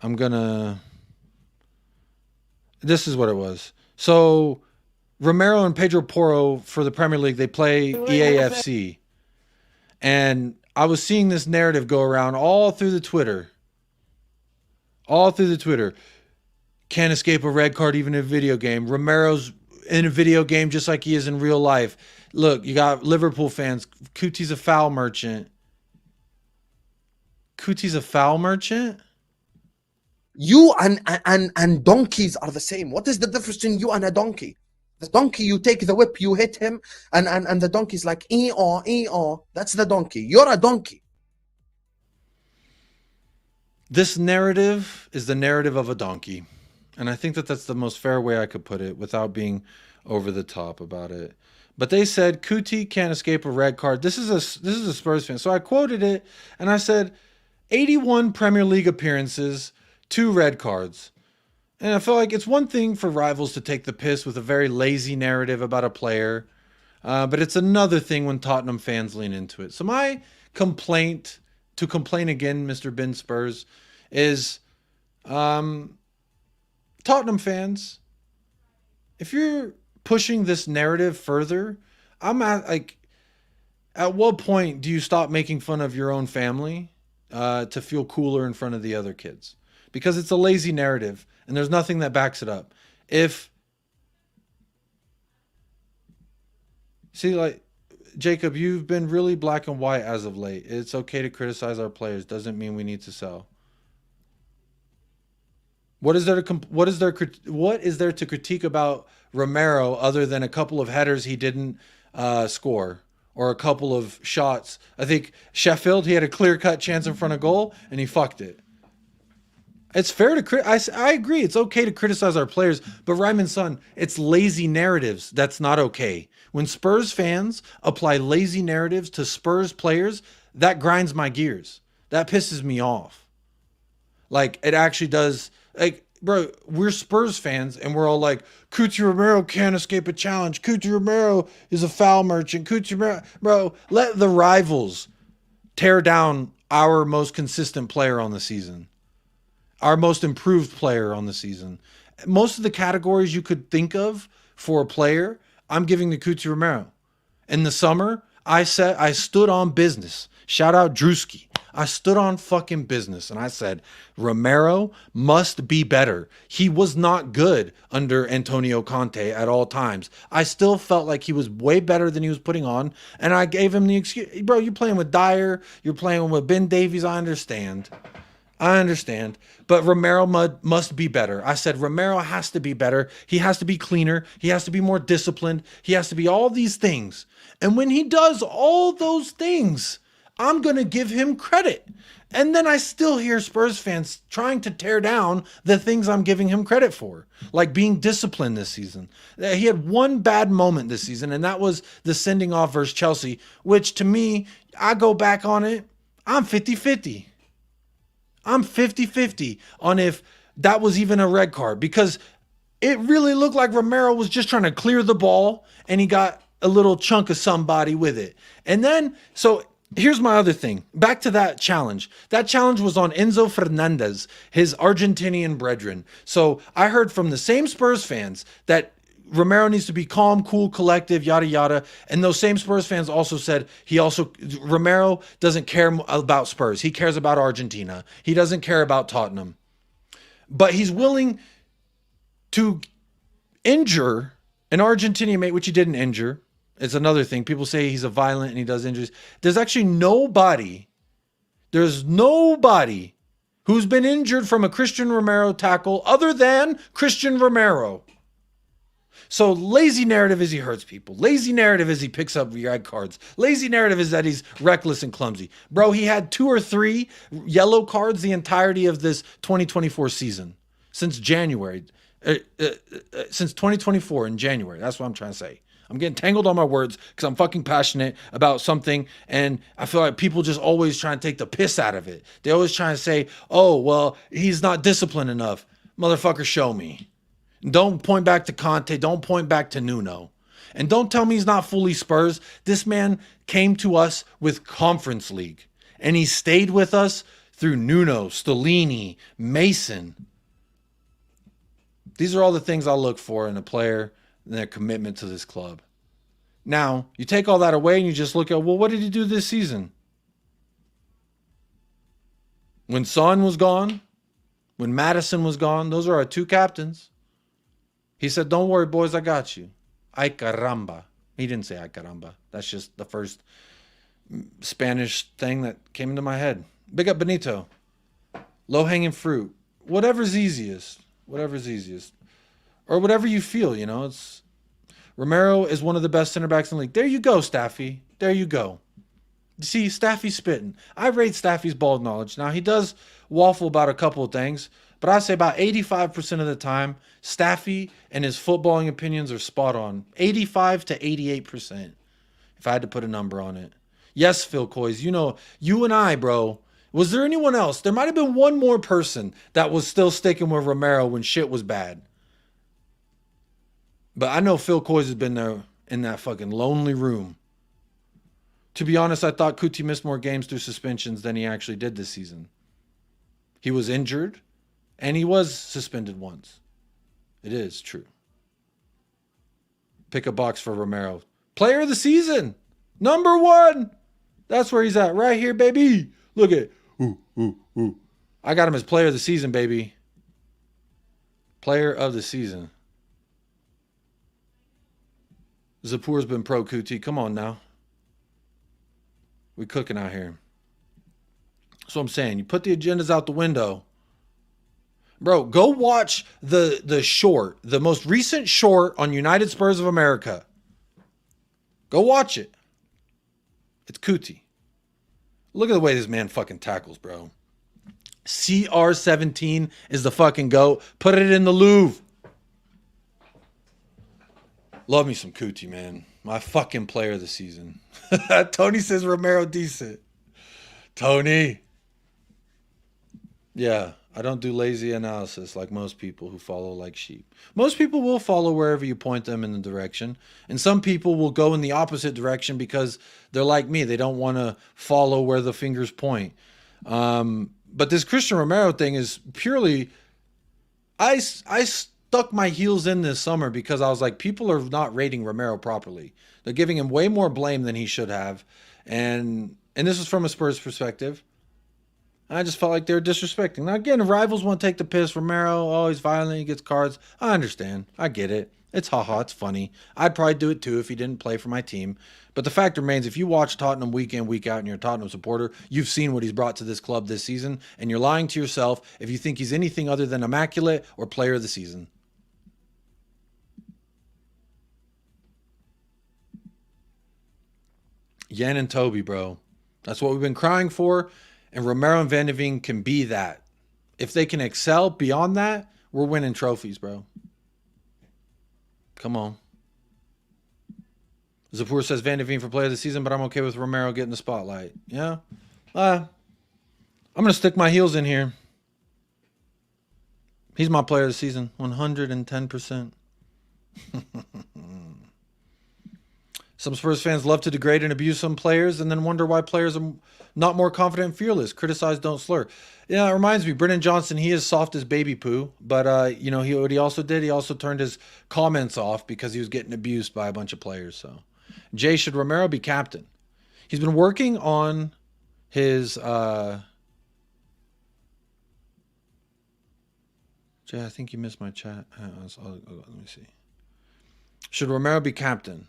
I'm going to... This is what it was. So Romero and Pedro Porro for the Premier League, they play EAFC. And I was seeing this narrative go around all through the Twitter. Can't escape a red card even in a video game. Romero's in a video game just like he is in real life. Look, you got Liverpool fans. Cuti's a foul merchant. You and donkeys are the same. What is the difference between you and a donkey? The donkey, you take the whip, you hit him, and the donkey's like, ee-aw. That's the donkey. You're a donkey. This narrative is the narrative of a donkey. And I think that that's the most fair way I could put it without being over the top about it. But they said Cuti can't escape a red card. This is a Spurs fan. So I quoted it and I said 81 Premier League appearances, 2 red cards. And I feel like it's one thing for rivals to take the piss with a very lazy narrative about a player. But it's another thing when Tottenham fans lean into it. So my complaint, to complain again, Mr. Bin Spurs, is Tottenham fans, if you're pushing this narrative further, at what point do you stop making fun of your own family to feel cooler in front of the other kids? Because it's a lazy narrative and there's nothing that backs it up. Jacob, you've been really black and white as of late. It's okay to criticize our players. Doesn't mean we need to sell. What is there to critique about Romero other than a couple of headers he didn't score, or a couple of shots? I think Sheffield, he had a clear-cut chance in front of goal and he fucked it. It's fair to I agree. It's okay to criticize our players, but Ryman's son, it's lazy narratives. That's not okay. When Spurs fans apply lazy narratives to Spurs players, that grinds my gears. That pisses me off. Like, it actually does. Like, bro, we're Spurs fans and we're all like, Cuti Romero can't escape a challenge. Cuti Romero is a foul merchant. Cuti Romero, bro, let the rivals tear down our most consistent player on the season. Our most improved player on the season. Most of the categories you could think of for a player, I'm giving to Cuti Romero. In the summer, I stood on business. Shout out Drewski. I stood on fucking business and I said, Romero must be better. He was not good under Antonio Conte at all times. I still felt like he was way better than he was putting on. And I gave him the excuse. Bro, you're playing with Dyer. You're playing with Ben Davies. I understand. But Romero must be better. I said Romero has to be better. He has to be cleaner. He has to be more disciplined. He has to be all these things. And when he does all those things, I'm going to give him credit. And then I still hear Spurs fans trying to tear down the things I'm giving him credit for, like being disciplined this season. He had one bad moment this season, and that was the sending off versus Chelsea, which to me, I go back on it, I'm 50-50. I'm 50-50 on if that was even a red card, because it really looked like Romero was just trying to clear the ball and he got a little chunk of somebody with it. And then, so here's my other thing. Back to that challenge. That challenge was on Enzo Fernandez, his Argentinian brethren. So I heard from the same Spurs fans that Romero needs to be calm, cool, collective, yada, yada. And those same Spurs fans also said Romero doesn't care about Spurs. He cares about Argentina. He doesn't care about Tottenham. But he's willing to injure an Argentinian mate, which he didn't injure, It's another thing. People say he's a violent and he does injuries. There's actually nobody. There's nobody who's been injured from a Christian Romero tackle other than Christian Romero. So lazy narrative is he hurts people. Lazy narrative is he picks up red cards. Lazy narrative is that he's reckless and clumsy. Bro, he had 2 or 3 yellow cards the entirety of this 2024 season. Since January. Since 2024 in January. That's what I'm trying to say. I'm getting tangled on my words because I'm fucking passionate about something, and I feel like people just always try and take the piss out of it. They always try and say, oh, well, he's not disciplined enough. Motherfucker, show me. Don't point back to Conte. Don't point back to Nuno. And don't tell me he's not fully Spurs. This man came to us with Conference League, and he stayed with us through Nuno, Stellini, Mason. These are all the things I look for in a player and their commitment to this club. Now, you take all that away and you just look at, well, what did he do this season? When Son was gone, when Madison was gone, those are our 2 captains. He said, don't worry, boys, I got you. Ay caramba. He didn't say ay caramba. That's just the first Spanish thing that came into my head. Big up Benito. Low-hanging fruit. Whatever's easiest. Whatever's easiest. Or whatever you feel, you know. It's Romero is one of the best center backs in the league. There you go, Staffy. There you go. See, Staffy's spitting. I rate Staffy's ball knowledge. Now, he does waffle about a couple of things, but I say about 85% of the time, Staffy and his footballing opinions are spot on. 85 to 88%, if I had to put a number on it. Yes, Phil Coys, you know, you and I, bro. Was there anyone else? There might have been one more person that was still sticking with Romero when shit was bad. But I know Phil Coys has been there in that fucking lonely room. To be honest, I thought Kuti missed more games through suspensions than he actually did this season. He was injured, and he was suspended once. It is true. Pick a box for Romero. Player of the season. Number 1. That's where he's at. Right here, baby. Look at it. Ooh. I got him as player of the season, baby. Player of the season. Zapour's been pro Kuti. Come on now. We cooking out here. That's what I'm saying. You put the agendas out the window. Bro, go watch the short, the most recent short on United Spurs of America. Go watch it. It's Kuti. Look at the way this man fucking tackles, bro. CR17 is the fucking GOAT. Put it in the Louvre. Love me some Kuti, man. My fucking player of the season. Tony says Romero decent. Tony. Yeah, I don't do lazy analysis like most people who follow like sheep. Most people will follow wherever you point them in the direction. And some people will go in the opposite direction because they're like me. They don't want to follow where the fingers point. But this Christian Romero thing is purely... I stuck my heels in this summer because I was like, people are not rating Romero properly. They're giving him way more blame than he should have. And this is from a Spurs perspective. I just felt like they were disrespecting. Now, again, if rivals want to take the piss, Romero, oh, he's violent, he gets cards. I understand. I get it. It's haha, it's funny. I'd probably do it too if he didn't play for my team. But the fact remains, if you watch Tottenham week in, week out, and you're a Tottenham supporter, you've seen what he's brought to this club this season, and you're lying to yourself if you think he's anything other than immaculate or player of the season. Yen and Toby, bro. That's what we've been crying for. And Romero and Van de Ven can be that. If they can excel beyond that, we're winning trophies, bro. Come on. Zapour says Van de Ven for player of the season, but I'm okay with Romero getting the spotlight. Yeah. I'm going to stick my heels in here. He's my player of the season. 110%. Some Spurs fans love to degrade and abuse some players and then wonder why players are not more confident and fearless. Criticize, don't slur. Yeah, it reminds me, Brennan Johnson, he is soft as baby poo. But, you know, what he also did, he also turned his comments off because he was getting abused by a bunch of players. So, Jay, should Romero be captain? He's been working on his... Jay, I think you missed my chat. Let me see. Should Romero be captain?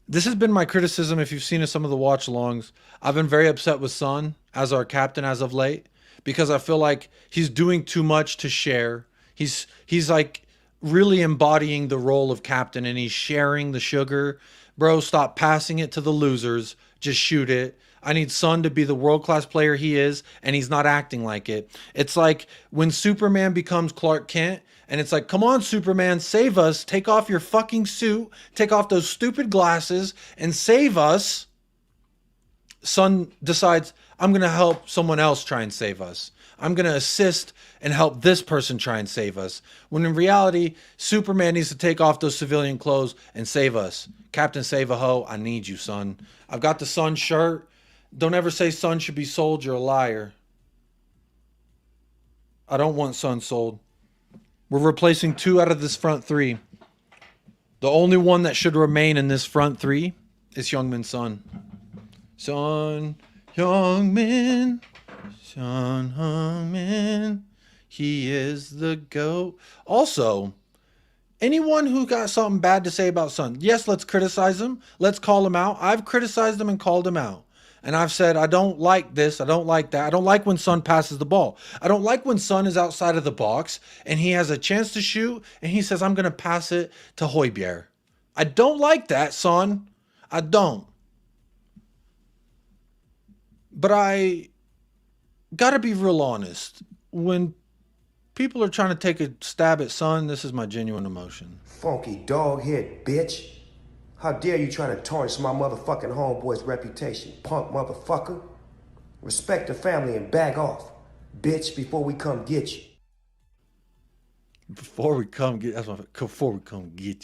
this has been my criticism. If you've seen some of the watch alongs, I've been very upset with Son as our captain as of late, because I feel like he's doing too much to share. He's like really embodying the role of captain, and he's sharing the sugar. Bro, stop passing it to the losers. Just shoot it. I need Son to be the world-class player he is, and he's not acting like it. It's like when Superman becomes Clark Kent, and it's like, come on, Superman, save us. Take off your fucking suit. Take off those stupid glasses and save us. Son decides, I'm going to help someone else try and save us. I'm going to assist and help this person try and save us. When in reality, Superman needs to take off those civilian clothes and save us. Captain Save-A-Ho, I need you, son. I've got the Son shirt. Don't ever say Son should be sold. You're a liar. I don't want Son sold. We're replacing 2 out of this front 3. The only one that should remain in this front 3 is Heung-min Son. Son, Heung-min. Son Heung-min. He is the GOAT. Also, anyone who got something bad to say about Son, yes, let's criticize him. Let's call him out. I've criticized him and called him out. And I've said, I don't like this. I don't like that. I don't like when Son passes the ball. I don't like when Son is outside of the box and he has a chance to shoot and he says, I'm going to pass it to Højbjerg. I don't like that, Son. I don't. But I got to be real honest. When people are trying to take a stab at Son, this is my genuine emotion. Funky dog head, bitch. How dare you try to tarnish my motherfucking homeboy's reputation, punk motherfucker? Respect the family and back off, bitch, before we come get you. Before we come get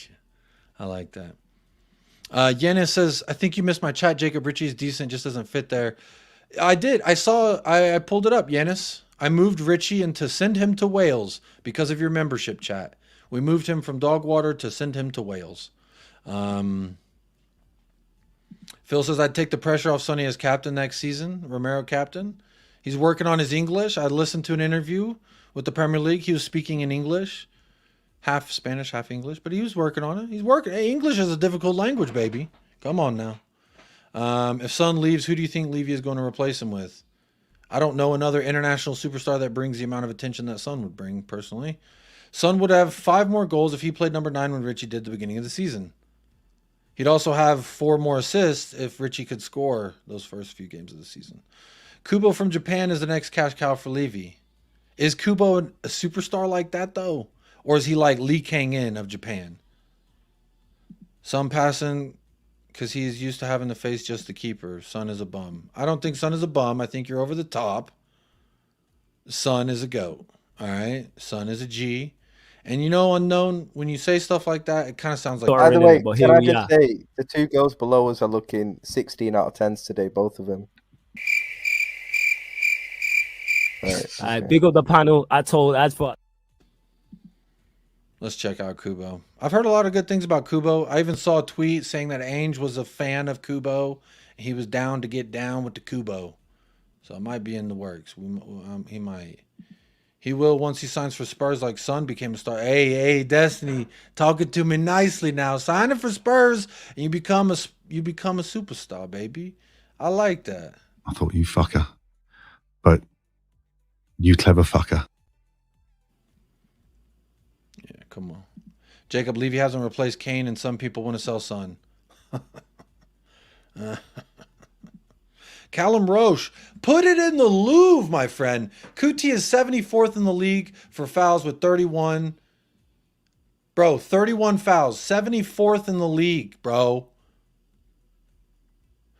you. I like that. Yenis says, I think you missed my chat. Jacob Ritchie's decent, just doesn't fit there. I did. I pulled it up, Yenis. I moved Richie and to send him to Wales because of your membership chat. We moved him from Dogwater to send him to Wales. Phil says, I'd take the pressure off Sonny as captain next season. Romero captain. He's working on his English. I listened to an interview with the Premier League. He was speaking in English. Half Spanish, half English. But he was working on it. He's working. Hey, English is a difficult language, baby. Come on now. If Son leaves, who do you think Levy is going to replace him with? I don't know another international superstar that brings the amount of attention that Son would bring, personally. Son would have 5 more goals if he played number 9 when Richie did the beginning of the season. He'd also have 4 more assists if Richie could score those first few games of the season. Kubo from Japan is the next cash cow for Levy. Is Kubo a superstar like that, though? Or is he like Lee Kang-in of Japan? Son passing because he's used to having to face just the keeper. Son is a bum. I don't think Son is a bum. I think you're over the top. Son is a GOAT. All right? Son is a G. And you know, Unknown, when you say stuff like that, it kind of sounds like... By the way, can I just say, the 2 girls below us are looking 16 out of 10s today, both of them. Right, big up the panel. I told as for... Let's check out Kubo. I've heard a lot of good things about Kubo. I even saw a tweet saying that Ange was a fan of Kubo. He was down to get down with the Kubo. So it might be in the works. He might... He will once he signs for Spurs, like Son became a star. Hey, Destiny, talking to me nicely now. Sign it for Spurs, and you become a superstar, baby. I like that. I thought you fucker, but you clever fucker. Yeah, come on. Jacob Levy hasn't replaced Kane, and some people want to sell Son. Callum Roche, put it in the Louvre, my friend. Kuti is 74th in the league for fouls with 31. Bro, 31 fouls. 74th in the league, bro.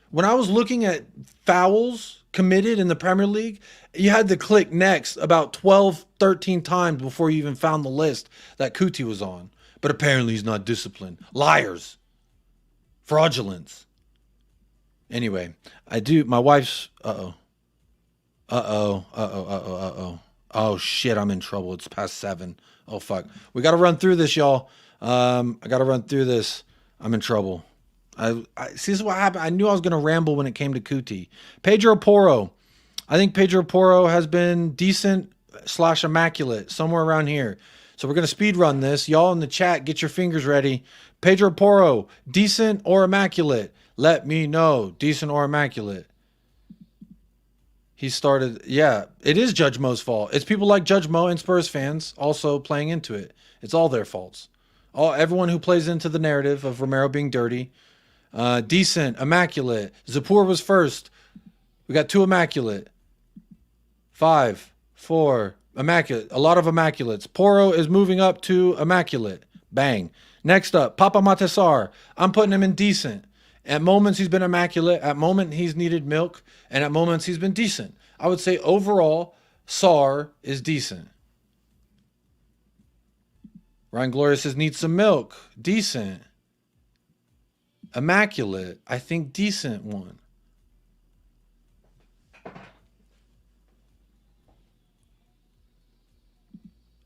When I was looking at fouls committed in the Premier League, you had to click next about 12, 13 times before you even found the list that Kuti was on. But apparently he's not disciplined. Liars. Fraudulence. Anyway, I do. My wife's. Oh shit! I'm in trouble. It's past 7. Oh fuck! We got to run through this, y'all. I got to run through this. I'm in trouble. I see. This is what happened. I knew I was gonna ramble when it came to Kuti. Pedro Porro. I think Pedro Porro has been decent / immaculate somewhere around here. So we're going to speed run this. Y'all in the chat, get your fingers ready. Pedro Porro, decent or immaculate? Let me know. Decent or immaculate? He started, yeah, it is Judge Mo's fault. It's people like Judge Mo and Spurs fans also playing into it. It's all their faults. Everyone who plays into the narrative of Romero being dirty. Decent, immaculate. Zapur was first. We got 2 immaculate. 5, 4, immaculate. A lot of immaculates. Porro is moving up to immaculate. Bang. Next up, Papa Matesar. I'm putting him in decent. At moments, he's been immaculate. At moments, he's needed milk. And at moments, he's been decent. I would say overall, Sar is decent. Ryan Gloria says, needs some milk. Decent. Immaculate. I think decent one.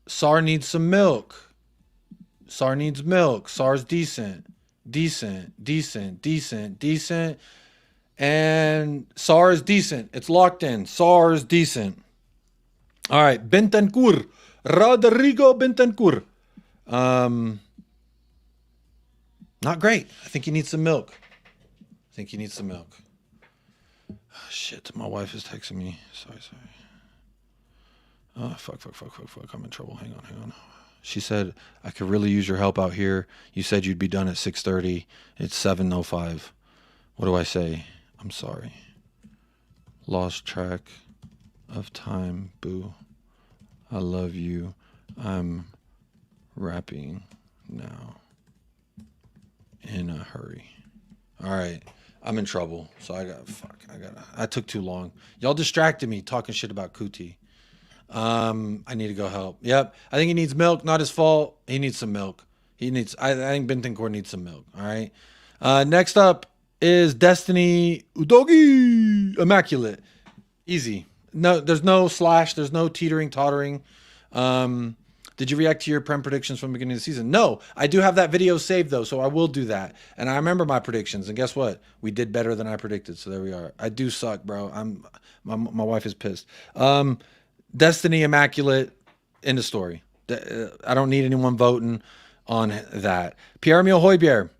Sar needs some milk. Sar needs milk. Sar's decent. Decent, decent, decent, decent. And Sar is decent. It's locked in. Sar is decent. All right. Bentancur. Rodrigo Bentancur. Not great. I think he needs some milk. Oh, shit. My wife is texting me. Sorry. Oh, fuck. I'm in trouble. Hang on. She said, I could really use your help out here. You said you'd be done at 6:30. It's 7:05. What do I say? I'm sorry. Lost track of time. Boo. I love you. I'm rapping now. In a hurry. All right. I'm in trouble. So I took too long. Y'all distracted me talking shit about Kuti. I need to go help. Yep. I think he needs milk. Not his fault. He needs some milk. I think Bentancur needs some milk. All right. Next up is Destiny Udogi. Immaculate. Easy. No, there's no slash. There's no teetering, tottering. Did you react to your Prem predictions from the beginning of the season? No, I do have that video saved though, so I will do that. And I remember my predictions, and guess what? We did better than I predicted, so there we are. I do suck, bro. My wife is pissed. Destiny Immaculate, end of story. I don't need anyone voting on that. Pierre-Emile Højbjerg,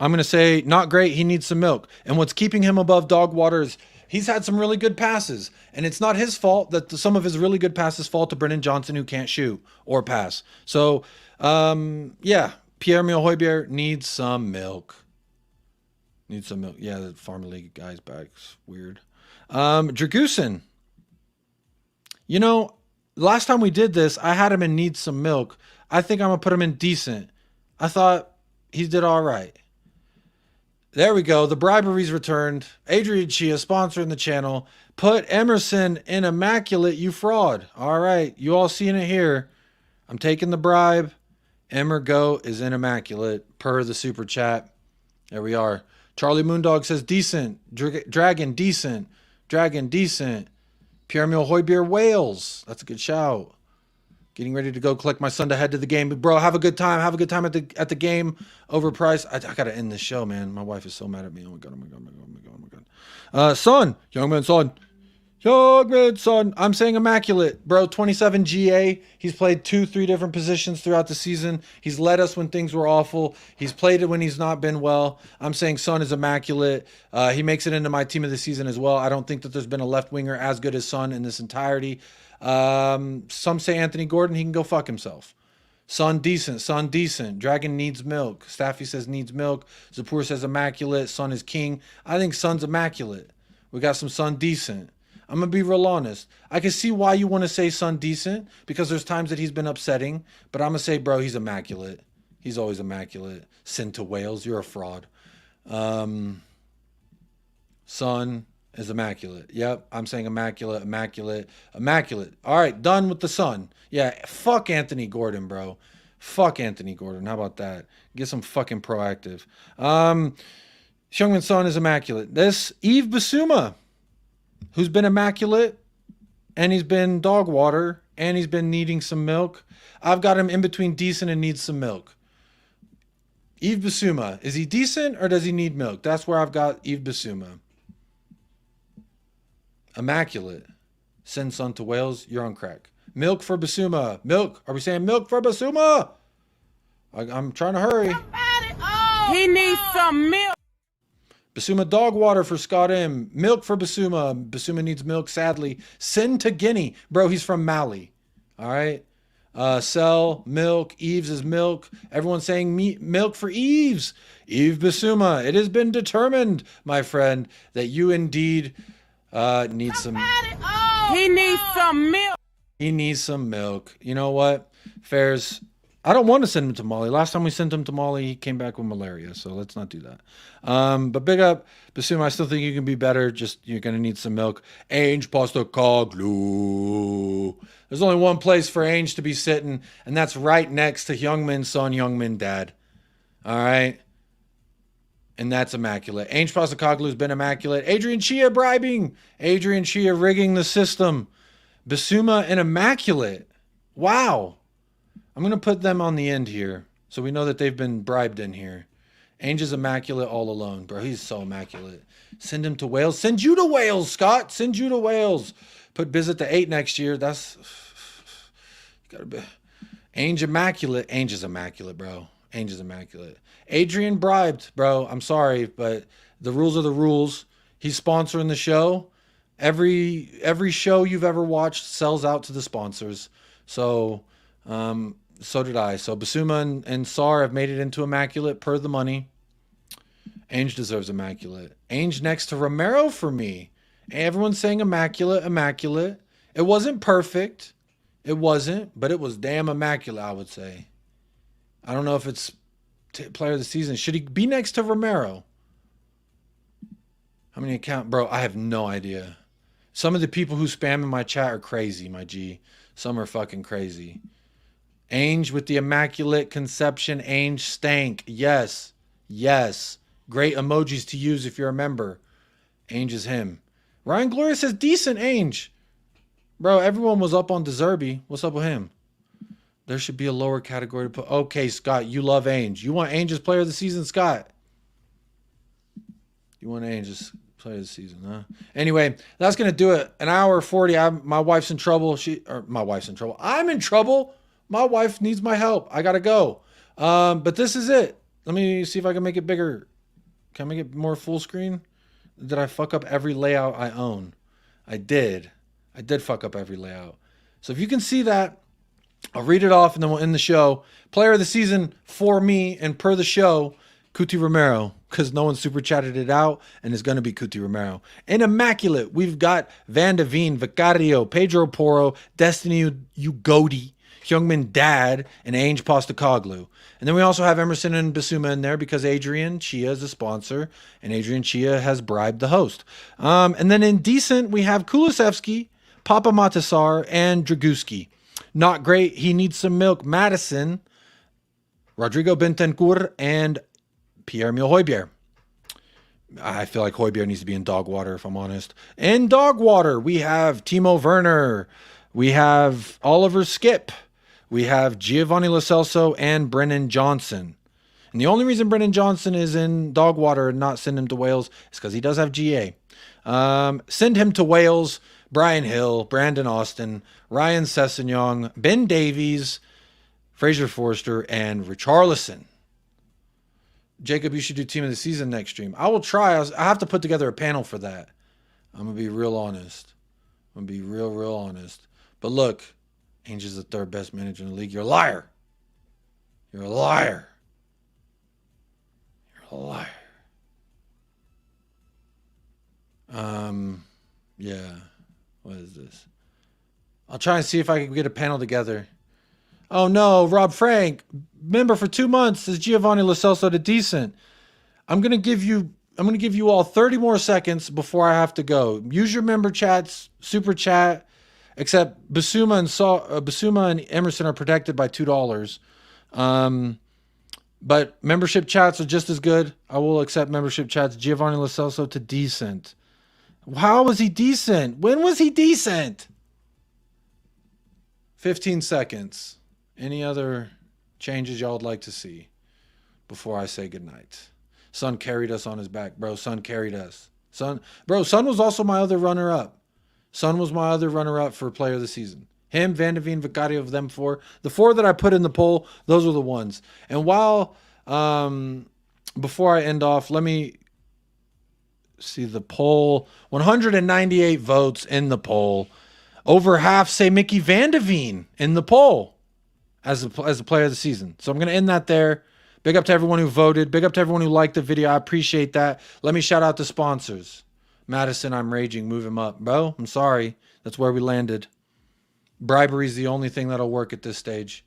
I'm going to say not great. He needs some milk. And what's keeping him above dog water is he's had some really good passes. And it's not his fault that some of his really good passes fall to Brennan Johnson, who can't shoot or pass. So, yeah, Pierre-Emile Højbjerg needs some milk. Yeah, the Farmer League guy's back. It's weird. Dragusin. You know, last time we did this, I had him in needs some milk. I think I'm going to put him in decent. I thought he did all right. There we go. The bribery's returned. Adrian Chia, sponsoring the channel. Put Emerson in immaculate, you fraud. All right. You all seeing it here. I'm taking the bribe. Emergo is in immaculate per the super chat. There we are. Charlie Moondog says decent. Dragon decent. Dragon decent. Pierre-Emile Højbjerg Wales. That's a good shout. Getting ready to go collect my son to head to the game. But bro, have a good time. Have a good time at the game. Overpriced. I gotta end this show, man. My wife is so mad at me. Oh my god. Son. Young man, son. I'm saying immaculate. Bro, 27 GA. He's played 2-3 different positions throughout the season. He's led us when things were awful. He's played it when he's not been well. I'm saying Son is immaculate. He makes it into my team of the season as well. I don't think that there's been a left winger as good as Son in this entirety. Some say Anthony Gordon. He can go fuck himself. Son decent. Dragon needs milk. Staffy says needs milk. Zapur says immaculate. Son is king. I think Son's immaculate. We got some Son decent. I'm going to be real honest. I can see why you want to say Son decent, because there's times that he's been upsetting, but I'm going to say, bro, he's immaculate. He's always immaculate. Send to Wales. You're a fraud. Son is immaculate. Yep, I'm saying immaculate. All right, done with the Son. Yeah, fuck Anthony Gordon, bro. Fuck Anthony Gordon. How about that? Get some fucking proactive. Heung-min Son is immaculate. This Yves Bissouma, who's been immaculate, and he's been dog water, and he's been needing some milk. I've got him in between decent and needs some milk. Yves Bissouma, is he decent or does he need milk? That's where I've got Yves Bissouma. Immaculate. Send Son to Wales, you're on crack. Milk for Basuma. Milk. Are we saying milk for Basuma? I'm trying to hurry. He needs some milk. Basuma dog water for Scott M. Milk for Basuma. Basuma needs milk, sadly. Send to Guinea. Bro, he's from Mali. All right. Sell, milk. Eves is milk. Everyone's saying milk for Eves. Eve Basuma. It has been determined, my friend, that you indeed need some. He needs some milk. He needs some milk. You know what? Fairs. I don't want to send him to Mali. Last time we sent him to Mali, he came back with malaria, so let's not do that. But big up, Basuma. I still think you can be better. Just you're gonna need some milk. Ange POSTECOGLOU. There's only one place for Ange to be sitting, and that's right next to Heung-min son, Heung-min dad. All right, and that's immaculate. Ange POSTECOGLOU's been immaculate. Adrian Chia bribing. Adrian Chia rigging the system. Basuma and immaculate. Wow. I'm going to put them on the end here so we know that they've been bribed in here. Ange is immaculate all alone. Bro, he's so immaculate. Send him to Wales. Send you to Wales, Scott. Send you to Wales. Put Biz at the 8 next year. That's... Gotta be... Ange immaculate. Ange is immaculate, bro. Ange is immaculate. Adrian bribed, bro. I'm sorry, but the rules are the rules. He's sponsoring the show. Every show you've ever watched sells out to the sponsors. So... so did I. So Basuma and Sar have made it into immaculate per the money. Ange deserves immaculate. Ange next to Romero for me. Everyone's saying immaculate, immaculate. It wasn't perfect. It wasn't, but it was damn immaculate, I would say. I don't know if it's player of the season. Should he be next to Romero? How many account? Bro, I have no idea. Some of the people who spam in my chat are crazy, my G. Some are fucking crazy. Ange with the immaculate conception. Ange stank. Yes. Yes. Great emojis to use if you're a member. Ange is him. Ryan Gloria says decent Ange. Bro, everyone was up on DeZerbi. What's up with him? There should be a lower category to put. Okay, Scott, you love Ange. You want Ange as player of the season, Scott? You want Ange as player of the season, huh? Anyway, that's going to do it. An hour 40. My wife's in trouble. My wife's in trouble. I'm in trouble. My wife needs my help. I got to go. But this is it. Let me see if I can make it bigger. Can I make it more full screen? Did I fuck up every layout I own? I did. I did fuck up every layout. So if you can see that, I'll read it off and then we'll end the show. Player of the season for me and per the show, Cuti Romero, because no one super chatted it out and it's going to be Cuti Romero. And immaculate, we've got Van de Veen, Vicario, Pedro Porro, Destiny Ugodi, Heung-min Dad, and Ange POSTECOGLOU. And then we also have Emerson and Basuma in there because Adrian Chia is a sponsor and Adrian Chia has bribed the host. And then in decent, we have Kulusevski, Papa Matasar, and Dragowski. Not great. He needs some milk. Madison, Rodrigo Bentancur, and Pierre-Emile Højbjerg. I feel like Højbjerg needs to be in dog water, if I'm honest. In dog water, we have Timo Werner. We have Oliver Skip. We have Giovanni Lo Celso and Brennan Johnson. And the only reason Brennan Johnson is in dog water and not send him to Wales is because he does have GA. Send him to Wales. Brian Hill, Brandon Austin, Ryan Sessegnon, Ben Davies, Fraser Forster, and Richarlison. Jacob, you should do team of the season next stream. I will try. I have to put together a panel for that. I'm going to be real honest. I'm going to be real honest. But look, Ange is the third best manager in the league. You're a liar. You're a liar. You're a liar. Yeah. What is this? I'll try and see if I can get a panel together. Oh no, Rob Frank, member for 2 months, is Giovanni Lo Celso to decent. I'm gonna give you all 30 more seconds before I have to go. Use your member chats, super chat, except Basuma and Emerson are protected by $2. But membership chats are just as good. I will accept membership chats. Giovanni Lo Celso to decent. How was he decent? When was he decent? 15 seconds. Any other changes y'all would like to see before I say goodnight? Son carried us on his back. Bro, Son carried us. Son was also my other runner-up. Son was my other runner-up for player of the season. Him, Van de Veen, Vicario, of them four. The four that I put in the poll, those were the ones. And while, before I end off, let me see the poll. 198 votes in the poll. Over half say Mickey Van de Veen in the poll as a player of the season. So I'm going to end that there. Big up to everyone who voted. Big up to everyone who liked the video. I appreciate that. Let me shout out the sponsors. Madison, I'm raging. Move him up. Bro, I'm sorry. That's where we landed. Bribery is the only thing that'll work at this stage.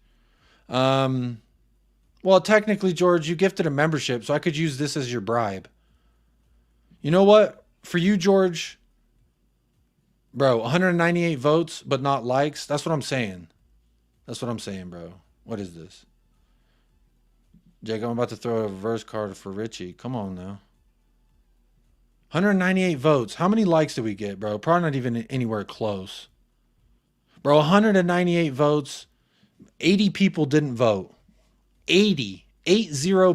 Well, technically, George, you gifted a membership, so I could use this as your bribe. You know what? For you, George, bro, 198 votes, but not likes. That's what I'm saying. That's what I'm saying, bro. What is this? Jake, I'm about to throw a reverse card for Richie. Come on now. 198 votes. How many likes did we get, bro? Probably not even anywhere close. Bro, 198 votes. 80 people didn't vote. 80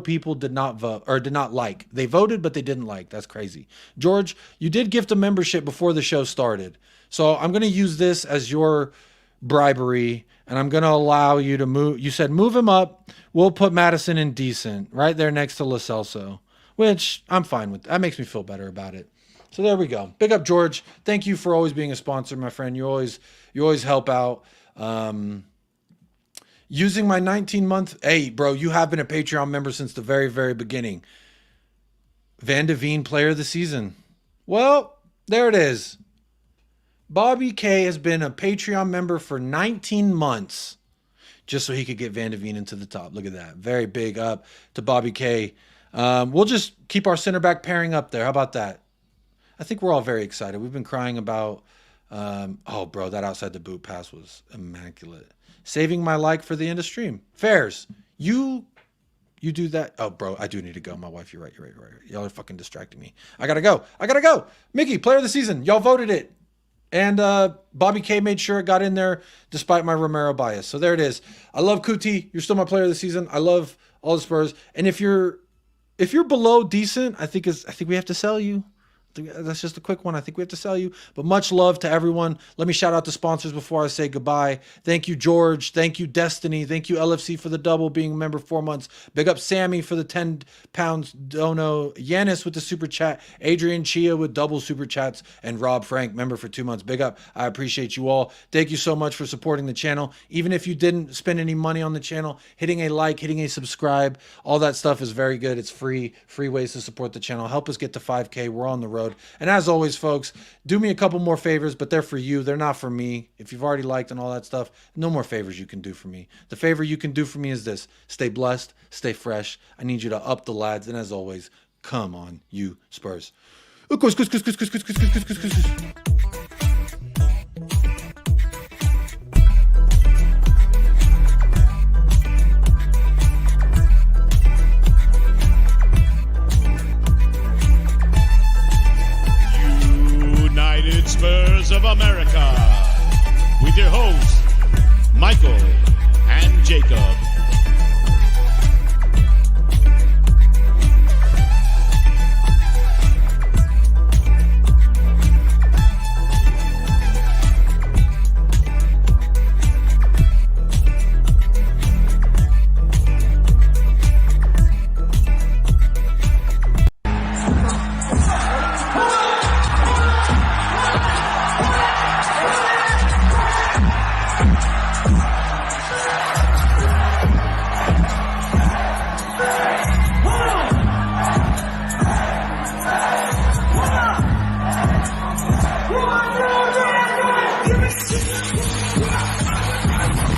people did not vote or did not like. They voted, but they didn't like. That's crazy. George, you did gift a membership before the show started. So I'm going to use this as your bribery, and I'm going to allow you to move. You said move him up. We'll put Madison in decent right there next to Lo Celso, which I'm fine with. That makes me feel better about it. So there we go. Big up, George. Thank you for always being a sponsor, my friend. You always help out. Using my 19-month... Hey, bro, you have been a Patreon member since the very, very beginning. Van de Veen, player of the season. Well, there it is. Bobby K has been a Patreon member for 19 months just so he could get Van de Veen into the top. Look at that. Very big up to Bobby K. We'll just keep our center back pairing up there. How about that? I think we're all very excited. We've been crying about... oh, bro, that outside the boot pass was immaculate. Saving my like for the end of stream. Fairs, you do that. Oh, bro, I do need to go. My wife, you're right. Y'all are fucking distracting me. I gotta go. Mickey, player of the season. Y'all voted it. And Bobby K made sure it got in there despite my Romero bias. So there it is. I love Kuti. You're still my player of the season. I love all the Spurs. And if you're below decent, I think we have to sell you. That's just a quick one. I think we have to sell you. But much love to everyone. Let me shout out the sponsors before I say goodbye. Thank you, George. Thank you, Destiny. Thank you, LFC, for the double, being a member 4 months. Big up Sammy for the 10 pounds dono. Yanis with the super chat. Adrian Chia with double super chats. And Rob Frank, member for 2 months. Big up. I appreciate you all. Thank you so much for supporting the channel. Even if you didn't spend any money on the channel, hitting a like, hitting a subscribe, all that stuff is very good. It's free ways to support the channel. Help us get to 5K. We're on the road. And as always, folks, do me a couple more favors, but they're for you. They're not for me. If you've already liked and all that stuff, no more favors you can do for me. The favor you can do for me is this. Stay blessed. Stay fresh. I need you to up the lads. And as always, come on, you Spurs. Spurs of America with your hosts, Michael and Jacob.